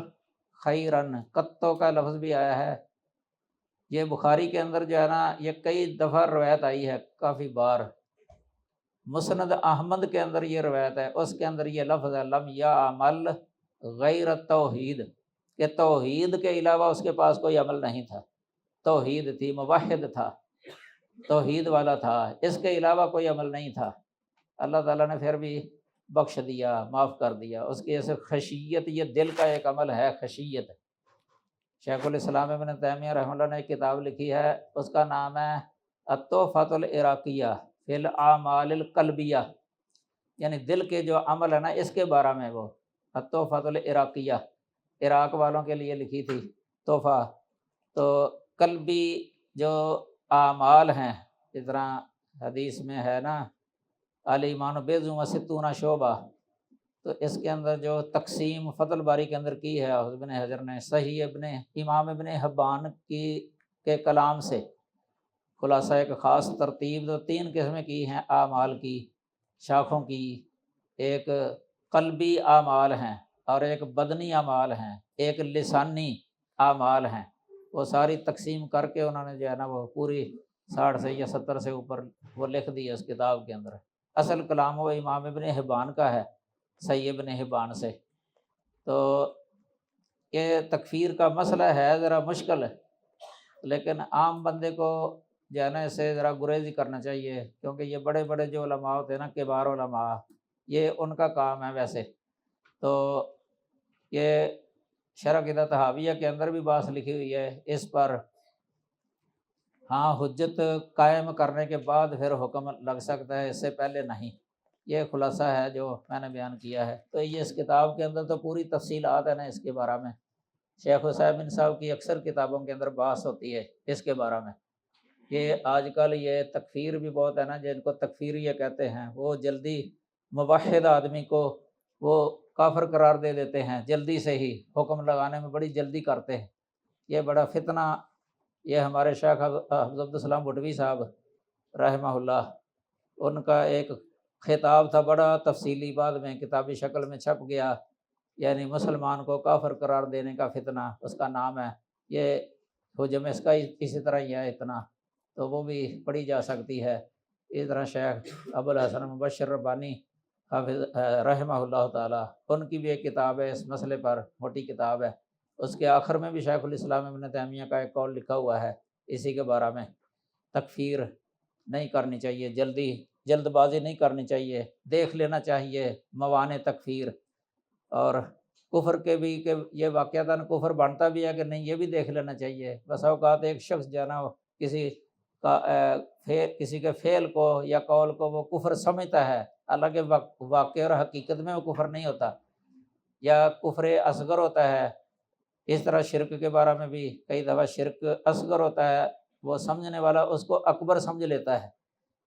[SPEAKER 2] خیرن، قطو کا لفظ بھی آیا ہے، یہ بخاری کے اندر جو ہے نا یہ کئی دفعہ روایت آئی ہے، کافی بار۔ مسند احمد کے اندر یہ روایت ہے، اس کے اندر یہ لفظ ہے لم یعمل غیر توحید، کہ توحید کے علاوہ اس کے پاس کوئی عمل نہیں تھا، توحید تھی، موحد تھا، توحید والا تھا، اس کے علاوہ کوئی عمل نہیں تھا۔ اللہ تعالیٰ نے پھر بھی بخش دیا، معاف کر دیا اس کی۔ ایسے خشیت یہ دل کا ایک عمل ہے، خشیت۔ شیخ الاسلام ابن تیمیہ رحمہ اللہ نے ایک کتاب لکھی ہے، اس کا نام ہے التحفۃ العراقیہ فی الاعمال القلبیہ، یعنی دل کے جو عمل ہے نا اس کے بارے میں وہ التحفۃ العراقیہ، عراق والوں کے لیے لکھی تھی تحفہ۔ تو قلبی جو اعمال ہیں، اس طرح حدیث میں ہے نا الایمان بضع و ستون شعبہ، تو اس کے اندر جو تقسیم فتح باری کے اندر کی ہے حافظ ابن حجر نے صحیح امام ابن حبان کے کلام سے خلاصہ ایک خاص ترتیب تو 3 قسمیں کی ہیں اعمال کی شاخوں کی، ایک قلبی اعمال ہیں اور ایک بدنی اعمال ہیں، ایک لسانی اعمال ہیں۔ وہ ساری تقسیم کر کے انہوں نے جو ہے نا وہ پوری 60 سے یا 70 سے اوپر وہ لکھ دی ہے اس کتاب کے اندر۔ اصل کلام وہ امام ابن حبان کا ہے، صحیح ابن حبان سے۔ تو یہ تکفیر کا مسئلہ ہے ذرا مشکل ہے، لیکن عام بندے کو جو ہے نا اس سے ذرا گریز ہی کرنا چاہیے، کیونکہ یہ بڑے بڑے جو علماء ہوتے ہیں نا، کبار علماء، یہ ان کا کام ہے ویسے تو۔ یہ شرح عقیدہ طحاویہ کے اندر بھی بات لکھی ہوئی ہے اس پر، ہاں حجت قائم کرنے کے بعد پھر حکم لگ سکتا ہے، اس سے پہلے نہیں۔ یہ خلاصہ ہے جو میں نے بیان کیا ہے۔ تو یہ اس کتاب کے اندر تو پوری تفصیلات ہے نا اس کے بارے میں، شیخ حسین صاحب کی اکثر کتابوں کے اندر بحث ہوتی ہے اس کے بارے میں۔ یہ آج کل یہ تکفیر بھی بہت ہے نا، جن کو تکفیریہ کہتے ہیں، وہ جلدی موحد آدمی کو وہ کافر قرار دے دیتے ہیں، جلدی سے ہی حکم لگانے میں بڑی جلدی کرتے ہیں۔ یہ بڑا فتنہ، یہ ہمارے شیخ حافظ عبدالسلام بھٹوی صاحب رحمہ اللہ، ان کا ایک خطاب تھا بڑا تفصیلی، بعد میں کتابی شکل میں چھپ گیا، یعنی مسلمان کو کافر قرار دینے کا فتنہ اس کا نام ہے۔ یہ حجم اس کا اسی طرح ہی ہے اتنا، تو وہ بھی پڑھی جا سکتی ہے۔ اس طرح شیخ ابوالحسن مبشر ربانی حافظ رحمہ اللہ تعالیٰ، ان کی بھی ایک کتاب ہے اس مسئلے پر، موٹی کتاب ہے۔ اس کے آخر میں بھی شیخ الاسلام ابن تیمیہ کا ایک قول لکھا ہوا ہے اسی کے بارے میں۔ تکفیر نہیں کرنی چاہیے، جلد بازی نہیں کرنی چاہیے، دیکھ لینا چاہیے موانع تکفیر، اور کفر کے بھی کہ یہ واقعتاً کفر بنتا بھی ہے کہ نہیں یہ بھی دیکھ لینا چاہیے۔ بس اوقات ایک شخص جو ہے نا کسی کے فعل کو یا قول کو وہ کفر سمجھتا ہے، حالانکہ واقع اور حقیقت میں وہ کفر نہیں ہوتا، یا کفر اصغر ہوتا ہے۔ اس طرح شرک کے بارے میں بھی کئی دفعہ شرک اصغر ہوتا ہے، وہ سمجھنے والا اس کو اکبر سمجھ لیتا ہے۔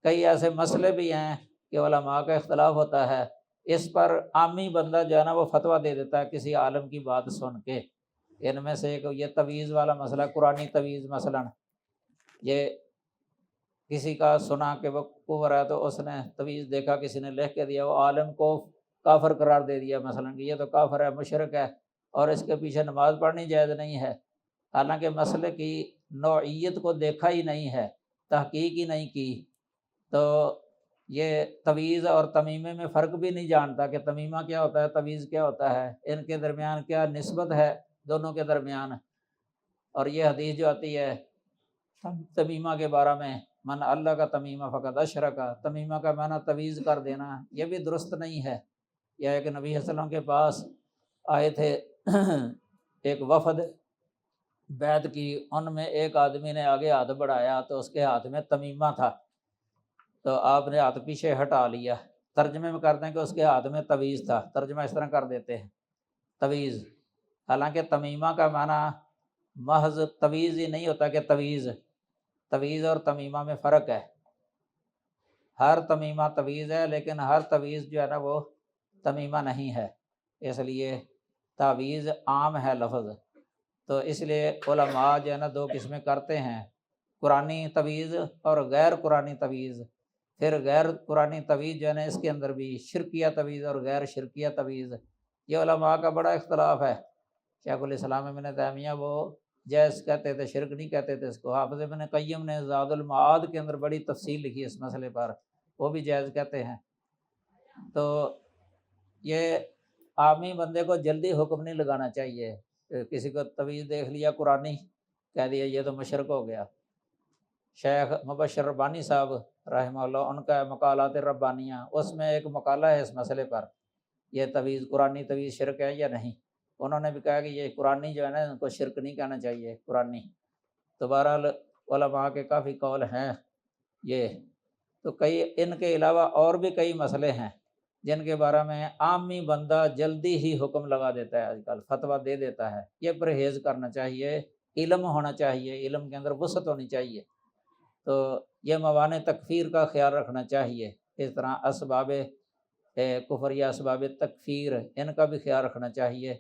[SPEAKER 2] کئی ایسے مسئلے بھی ہیں کہ علماء کا اختلاف ہوتا ہے، اس پر عامی بندہ جو ہے نا وہ فتویٰ دے دیتا ہے کسی عالم کی بات سن کے۔ ان میں سے ایک یہ تعویذ والا مسئلہ، قرآنی تعویذ مثلاً، یہ کسی کا سنا کہ وہ کفر ہے تو اس نے تعویذ دیکھا کسی نے لکھ کے دیا، وہ عالم کو کافر قرار دے دیا مثلاً کہ یہ تو کافر ہے، مشرک ہے، اور اس کے پیچھے نماز پڑھنی جائز نہیں ہے، حالانکہ مسئلے کی نوعیت کو دیکھا ہی نہیں ہے، تحقیق ہی نہیں کی۔ تو یہ تعویذ اور تمیمے میں فرق بھی نہیں جانتا کہ تمیمہ کیا ہوتا ہے، تعویذ کیا ہوتا ہے، ان کے درمیان کیا نسبت ہے دونوں کے درمیان۔ اور یہ حدیث جو آتی ہے تمیمہ کے بارے میں، من اللہ کا تمیمہ فقط اشرکا، تمیمہ کا معنی تعویذ کر دینا، یہ بھی درست نہیں ہے۔ یہ ایک نبی صلی اللہ علیہ وسلم کے پاس آئے تھے ایک وفد بیعت کی، ان میں ایک آدمی نے آگے ہاتھ بڑھایا تو اس کے ہاتھ میں تمیمہ تھا، تو آپ نے ہاتھ پیچھے ہٹا لیا۔ ترجمے میں کرتے ہیں کہ اس کے ہاتھ میں تعویذ تھا، ترجمہ اس طرح کر دیتے ہیں تعویذ، حالانکہ تمیمہ کا معنی محض تعویذ ہی نہیں ہوتا کہ تعویذ اور تمیمہ میں فرق ہے۔ ہر تمیمہ تعویذ ہے، لیکن ہر تعویذ جو ہے نا وہ تمیمہ نہیں ہے، اس لیے تعویذ عام ہے لفظ۔ تو اس لیے علماء جو ہے نا 2 قسمیں کرتے ہیں، قرآنی تعویذ اور غیر قرآنی تعویذ۔ پھر غیر قرآنی تعویذ جو ہے نا اس کے اندر بھی شرکیہ تعویذ اور غیر شرکیہ تعویذ، یہ علماء کا بڑا اختلاف ہے۔ شیخ الاسلام ابن تیمیہ وہ جائز کہتے تھے، شرک نہیں کہتے تھے اس کو۔ حافظ ابن قیم نے زاد المعاد کے اندر بڑی تفصیل لکھی اس مسئلے پر، وہ بھی جائز کہتے ہیں۔ تو یہ عامی بندے کو جلدی حکم نہیں لگانا چاہیے، کسی کو تعویذ دیکھ لیا قرآنی کہہ دیا یہ تو مشرک ہو گیا۔ شیخ مبشر ربانی صاحب رحمہ اللہ، ان کا مقالات ربانیہ، اس میں ایک مقالہ ہے اس مسئلے پر، یہ تعویذ قرآنی تعویذ شرک ہے یا نہیں۔ انہوں نے بھی کہا کہ یہ قرآنی جو ہے نا ان کو شرک نہیں کہنا چاہیے قرآنی۔ تو بہرحال علماء کے کافی قول ہیں یہ۔ تو کئی ان کے علاوہ اور بھی کئی مسئلے ہیں جن کے بارے میں عامی بندہ جلدی ہی حکم لگا دیتا ہے، آج کل فتویٰ دے دیتا ہے۔ یہ پرہیز کرنا چاہیے، علم ہونا چاہیے، علم کے اندر وسعت ہونی چاہیے۔ تو یہ موانع تکفیر کا خیال رکھنا چاہیے۔ اس طرح اسباب کفر یا اسباب تکفیر، ان کا بھی خیال رکھنا چاہیے۔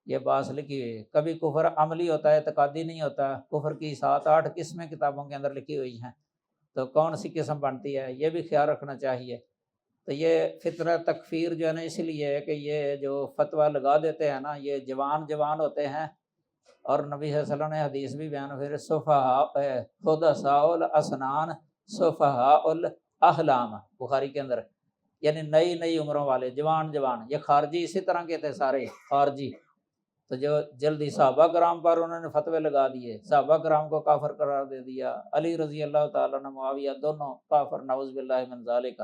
[SPEAKER 2] یہ بات لکھی ہوئی ہے، کبھی کفر عملی ہوتا ہے، اعتقادی نہیں ہوتا۔ کفر کی 7-8 قسمیں کتابوں کے اندر لکھی ہوئی ہیں، تو کون سی قسم بنتی ہے یہ بھی خیال رکھنا چاہیے۔ تو یہ فتنہ تکفیر جو ہے نا، اس لیے ہے کہ یہ جو فتویٰ لگا دیتے ہیں نا، یہ جوان ہوتے ہیں، اور نبی صلی اللہ علیہ وسلم نے حدیث بھی بیان پھر حدثاء الاسنان صفحاء الاحلام، بخاری کے اندر، یعنی نئی عمروں والے جوان، یہ خارجی اسی طرح کے تھے سارے خارجی، تو جو جلدی صحابہ کرام پر انہوں نے فتوے لگا دیے، صحابہ کرام کو کافر قرار دے دیا، علی رضی اللہ تعالیٰ عنہ، معاویہ، دونوں کافر نعوذ باللہ من ذالک،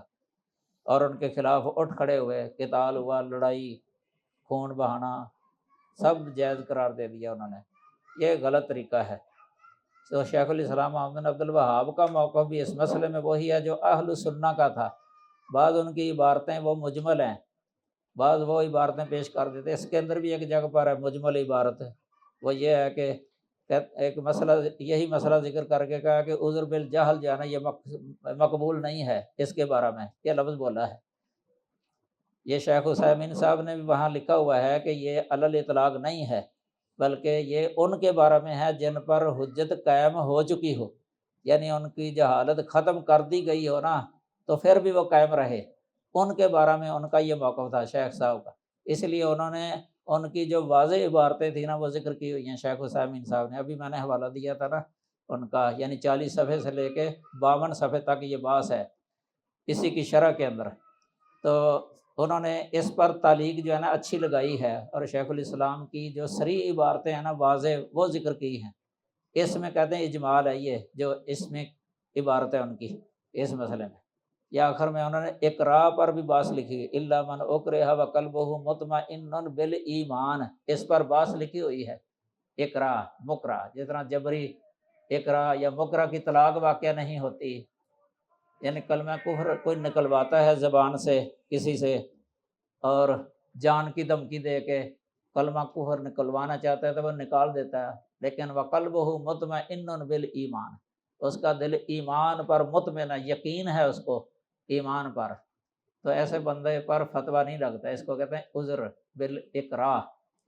[SPEAKER 2] اور ان کے خلاف اٹھ کھڑے ہوئے، قتال ہوا، لڑائی، خون بہانا، سب جائز قرار دے دیا انہوں نے۔ یہ غلط طریقہ ہے۔ تو شیخ الاسلام محمد بن عبد الوہاب کا موقف بھی اس مسئلے میں وہی ہے جو اہل سنہ کا تھا۔ بعض ان کی عبارتیں وہ مجمل ہیں، بعض وہ عبارتیں پیش کر دیتے ہیں۔ اس کے اندر بھی ایک جگہ پر ہے مجمل عبارت، وہ یہ ہے کہ ایک مسئلہ، یہی مسئلہ ذکر کر کے کہا کہ عذر بالجہل جو ہے نا، یہ مقبول نہیں ہے، اس کے بارے میں یہ لفظ بولا ہے۔ یہ شیخ عثیمین صاحب نے بھی وہاں لکھا ہوا ہے کہ یہ علی الاطلاق نہیں ہے، بلکہ یہ ان کے بارے میں ہے جن پر حجت قائم ہو چکی ہو، یعنی ان کی جہالت ختم کر دی گئی ہو نا، تو پھر بھی وہ قائم رہے، ان کے بارے میں ان کا یہ موقف تھا شیخ صاحب کا۔ اس لیے انہوں نے ان کی جو واضح عبارتیں تھیں نا، وہ ذکر کی ہوئی ہیں شیخ عثیمین صاحب نے۔ ابھی میں نے حوالہ دیا تھا نا ان کا، یعنی 40 صفحے سے لے کے 52 صفحے تک یہ بحث ہے اسی کی شرح کے اندر۔ تو انہوں نے اس پر تعلیق جو ہے نا اچھی لگائی ہے، اور شیخ الاسلام کی جو صریح عبارتیں ہیں نا واضح، وہ ذکر کی ہیں۔ اس میں کہتے ہیں اجمال ہے، یہ جو اس میں عبارت ہے ان کی اس مسئلے میں۔ یا آخر میں انہوں نے اقراء پر بھی باس لکھی، الا من اکرہ وقلبہ مطمئن بالایمان، اس پر باس لکھی ہوئی ہے۔ اقراء مکرہ، جس طرح جبری اقراء یا مکرہ کی طلاق واقع نہیں ہوتی، یعنی کلمہ کفر کوئی نکلواتا ہے زبان سے کسی سے، اور جان کی دھمکی دے کے کلمہ کفر نکلوانا چاہتا ہے تو وہ نکال دیتا ہے، لیکن وقلبہ مطمئن بالایمان، اس کا دل ایمان پر مطمئن، یقین ہے اس کو ایمان پر، تو ایسے بندے پر فتویٰ نہیں لگتا۔ اس کو کہتے ہیں عذر بالاقراء،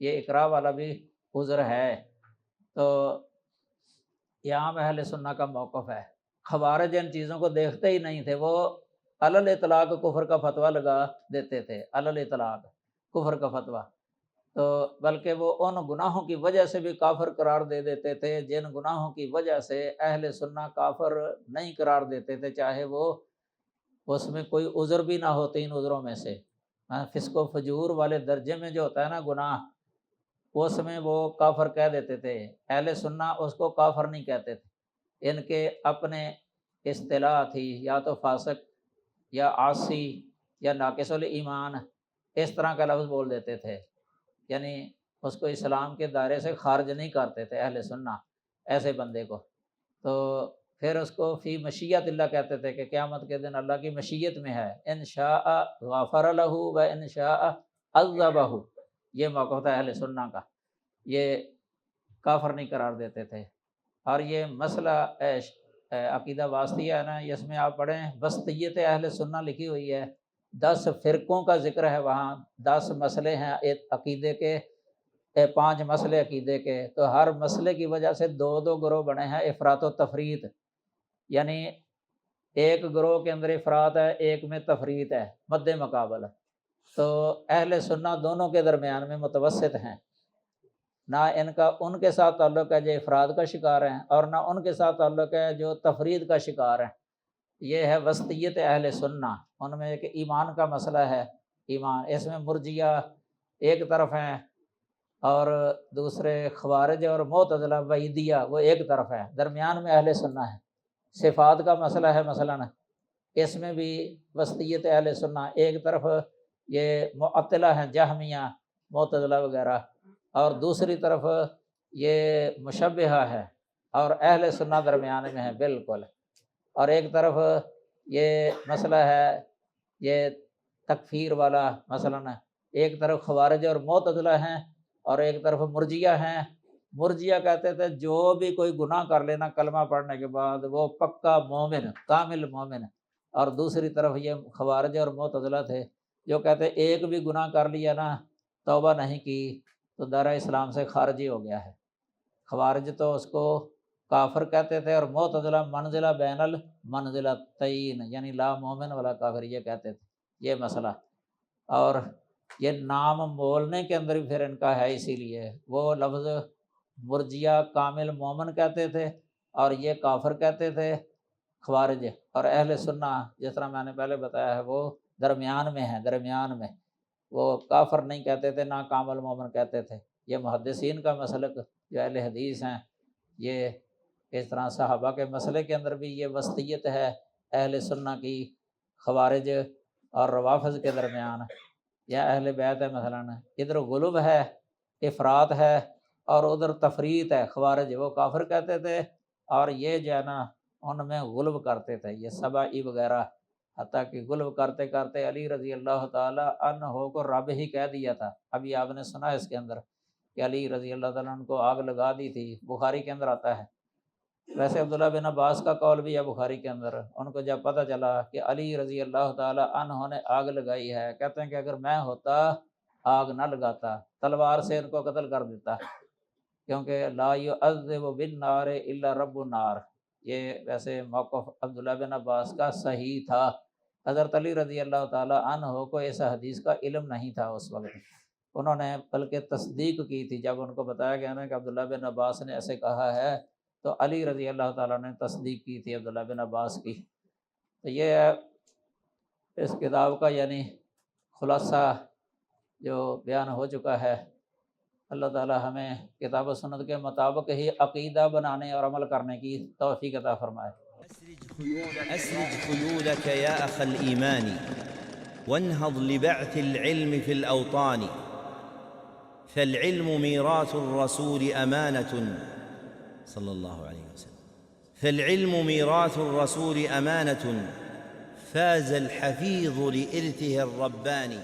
[SPEAKER 2] یہ اقراء والا بھی عذر ہے۔ تو یہ عام اہل سنہ کا موقف ہے۔ خوارج ان چیزوں کو دیکھتے ہی نہیں تھے، وہ علی الاطلاق کفر کا فتویٰ لگا دیتے تھے، علی الاطلاق کفر کا فتویٰ، تو بلکہ وہ ان گناہوں کی وجہ سے بھی کافر قرار دے دیتے تھے جن گناہوں کی وجہ سے اہل سنہ کافر نہیں قرار دیتے تھے، چاہے وہ اس میں کوئی عذر بھی نہ ہو، تین عذروں میں سے فسق و فجور والے درجے میں جو ہوتا ہے نا گناہ، اس میں وہ کافر کہہ دیتے تھے۔ اہل سنہ اس کو کافر نہیں کہتے تھے، ان کے اپنے اصطلاح تھی، یا تو فاسق یا عاصی یا ناقص الایمان، اس طرح کا لفظ بول دیتے تھے، یعنی اس کو اسلام کے دائرے سے خارج نہیں کرتے تھے اہل سنہ ایسے بندے کو۔ تو پھر اس کو فی مشیت اللہ کہتے تھے کہ قیامت کے دن اللہ کی مشیت میں ہے، ان شاء غفر لہ و ان شاء عذبہ، یہ موقف تھا اہل سنہ کا، یہ کافر نہیں قرار دیتے تھے۔ اور یہ مسئلہ عقیدہ واسطیہ ہے نا، اس میں آپ پڑھیں وسطیت اہل سنہ لکھی ہوئی ہے، 10 فرقوں کا ذکر ہے وہاں، 10 مسئلے ہیں عقیدے کے، 5 مسئلے عقیدے کے، تو ہر مسئلے کی وجہ سے 2 گروہ بنے ہیں، افراط و تفریط، یعنی ایک گروہ کے اندر افراط ہے، ایک میں تفریط ہے، مد مقابل۔ تو اہل سنہ دونوں کے درمیان میں متوسط ہیں، نہ ان کا ان کے ساتھ تعلق ہے جو افراد کا شکار ہیں، اور نہ ان کے ساتھ تعلق ہے جو تفرید کا شکار ہیں۔ یہ ہے وسطیت اہل سنہ۔ ان میں ایک ایمان کا مسئلہ ہے، ایمان، اس میں مرجیہ ایک طرف ہیں، اور دوسرے خوارج اور معتزلہ وحیدیہ وہ ایک طرف ہے، درمیان میں اہل سنہ ہے۔ صفات کا مسئلہ ہے مثلا، اس میں بھی وسطیت اہل سنہ، ایک طرف یہ معطلہ ہیں، جہمیہ، معتزلہ وغیرہ، اور دوسری طرف یہ مشبہہ ہے، اور اہل سنہ درمیان میں ہے بالکل۔ اور ایک طرف یہ مسئلہ ہے یہ تکفیر والا، مثلا ایک طرف خوارج اور معتزلہ ہیں، اور ایک طرف مرجیہ ہیں۔ مرجیہ کہتے تھے جو بھی کوئی گناہ کر لینا کلمہ پڑھنے کے بعد وہ پکا مومن، کامل مومن، اور دوسری طرف یہ خوارج اور معتزلہ تھے جو کہتے ایک بھی گناہ کر لیا نا، توبہ نہیں کی تو دائرہ اسلام سے خارجی ہو گیا ہے۔ خوارج تو اس کو کافر کہتے تھے، اور معتزلہ منزلہ بین المنزلتین یعنی لا مومن والا کافر یہ کہتے تھے، یہ مسئلہ۔ اور یہ نام بولنے کے اندر بھی پھر ان کا ہے، اسی لیے وہ لفظ مرجیہ کامل مومن کہتے تھے اور یہ کافر کہتے تھے خوارج، اور اہل سنہ جس طرح میں نے پہلے بتایا ہے وہ درمیان میں ہے، درمیان میں وہ کافر نہیں کہتے تھے نہ کامل مومن کہتے تھے۔ یہ محدثین کا مسلک جو اہل حدیث ہیں، یہ اس طرح صحابہ کے مسئلے کے اندر بھی یہ وسطیت ہے اہل سنہ کی خوارج اور روافض کے درمیان، یا اہل بیت ہے مثلاً، ادھر غلو ہے، افراط ہے، اور ادھر تفریط ہے، خوارج وہ کافر کہتے تھے اور یہ جو ہے نا ان میں غلو کرتے تھے، یہ سبعی وغیرہ، حتیٰ کہ غلو کرتے کرتے علی رضی اللہ تعالیٰ عنہ کو رب ہی کہہ دیا تھا۔ ابھی آپ نے سنا اس کے اندر کہ علی رضی اللہ تعالیٰ عنہ کو آگ لگا دی تھی، بخاری کے اندر آتا ہے۔ ویسے عبداللہ بن عباس کا قول بھی ہے بخاری کے اندر، ان کو جب پتہ چلا کہ علی رضی اللہ تعالیٰ عنہ نے آگ لگائی ہے، کہتے ہیں کہ اگر میں ہوتا آگ نہ لگاتا، تلوار سے ان کو قتل کر دیتا، کیونکہ لا یعذب بالنار الا رب النار۔ یہ ویسے موقف عبداللہ بن عباس کا صحیح تھا۔ حضرت علی رضی اللہ تعالیٰ عنہ کو اس حدیث کا علم نہیں تھا اس وقت، انہوں نے بلکہ تصدیق کی تھی جب ان کو بتایا گیا نا کہ عبداللہ بن عباس نے ایسے کہا ہے، تو علی رضی اللہ تعالیٰ نے تصدیق کی تھی عبداللہ بن عباس کی۔ تو یہ ہے اس کتاب کا یعنی خلاصہ جو بیان ہو چکا ہے۔ اللہ تعالیٰ ہمیں کتاب و سنت کے مطابق ہی عقیدہ بنانے اور عمل کرنے کی توفیق عطا فرمائے۔
[SPEAKER 1] أسرج خيولك يا أخ الإيمان وانهض لبعث العلم في الأوطان، فالعلم ميراث الرسول أمانة صلى الله عليه وسلم، فالعلم ميراث الرسول أمانة فاز الحفيظ لإرثه الرباني.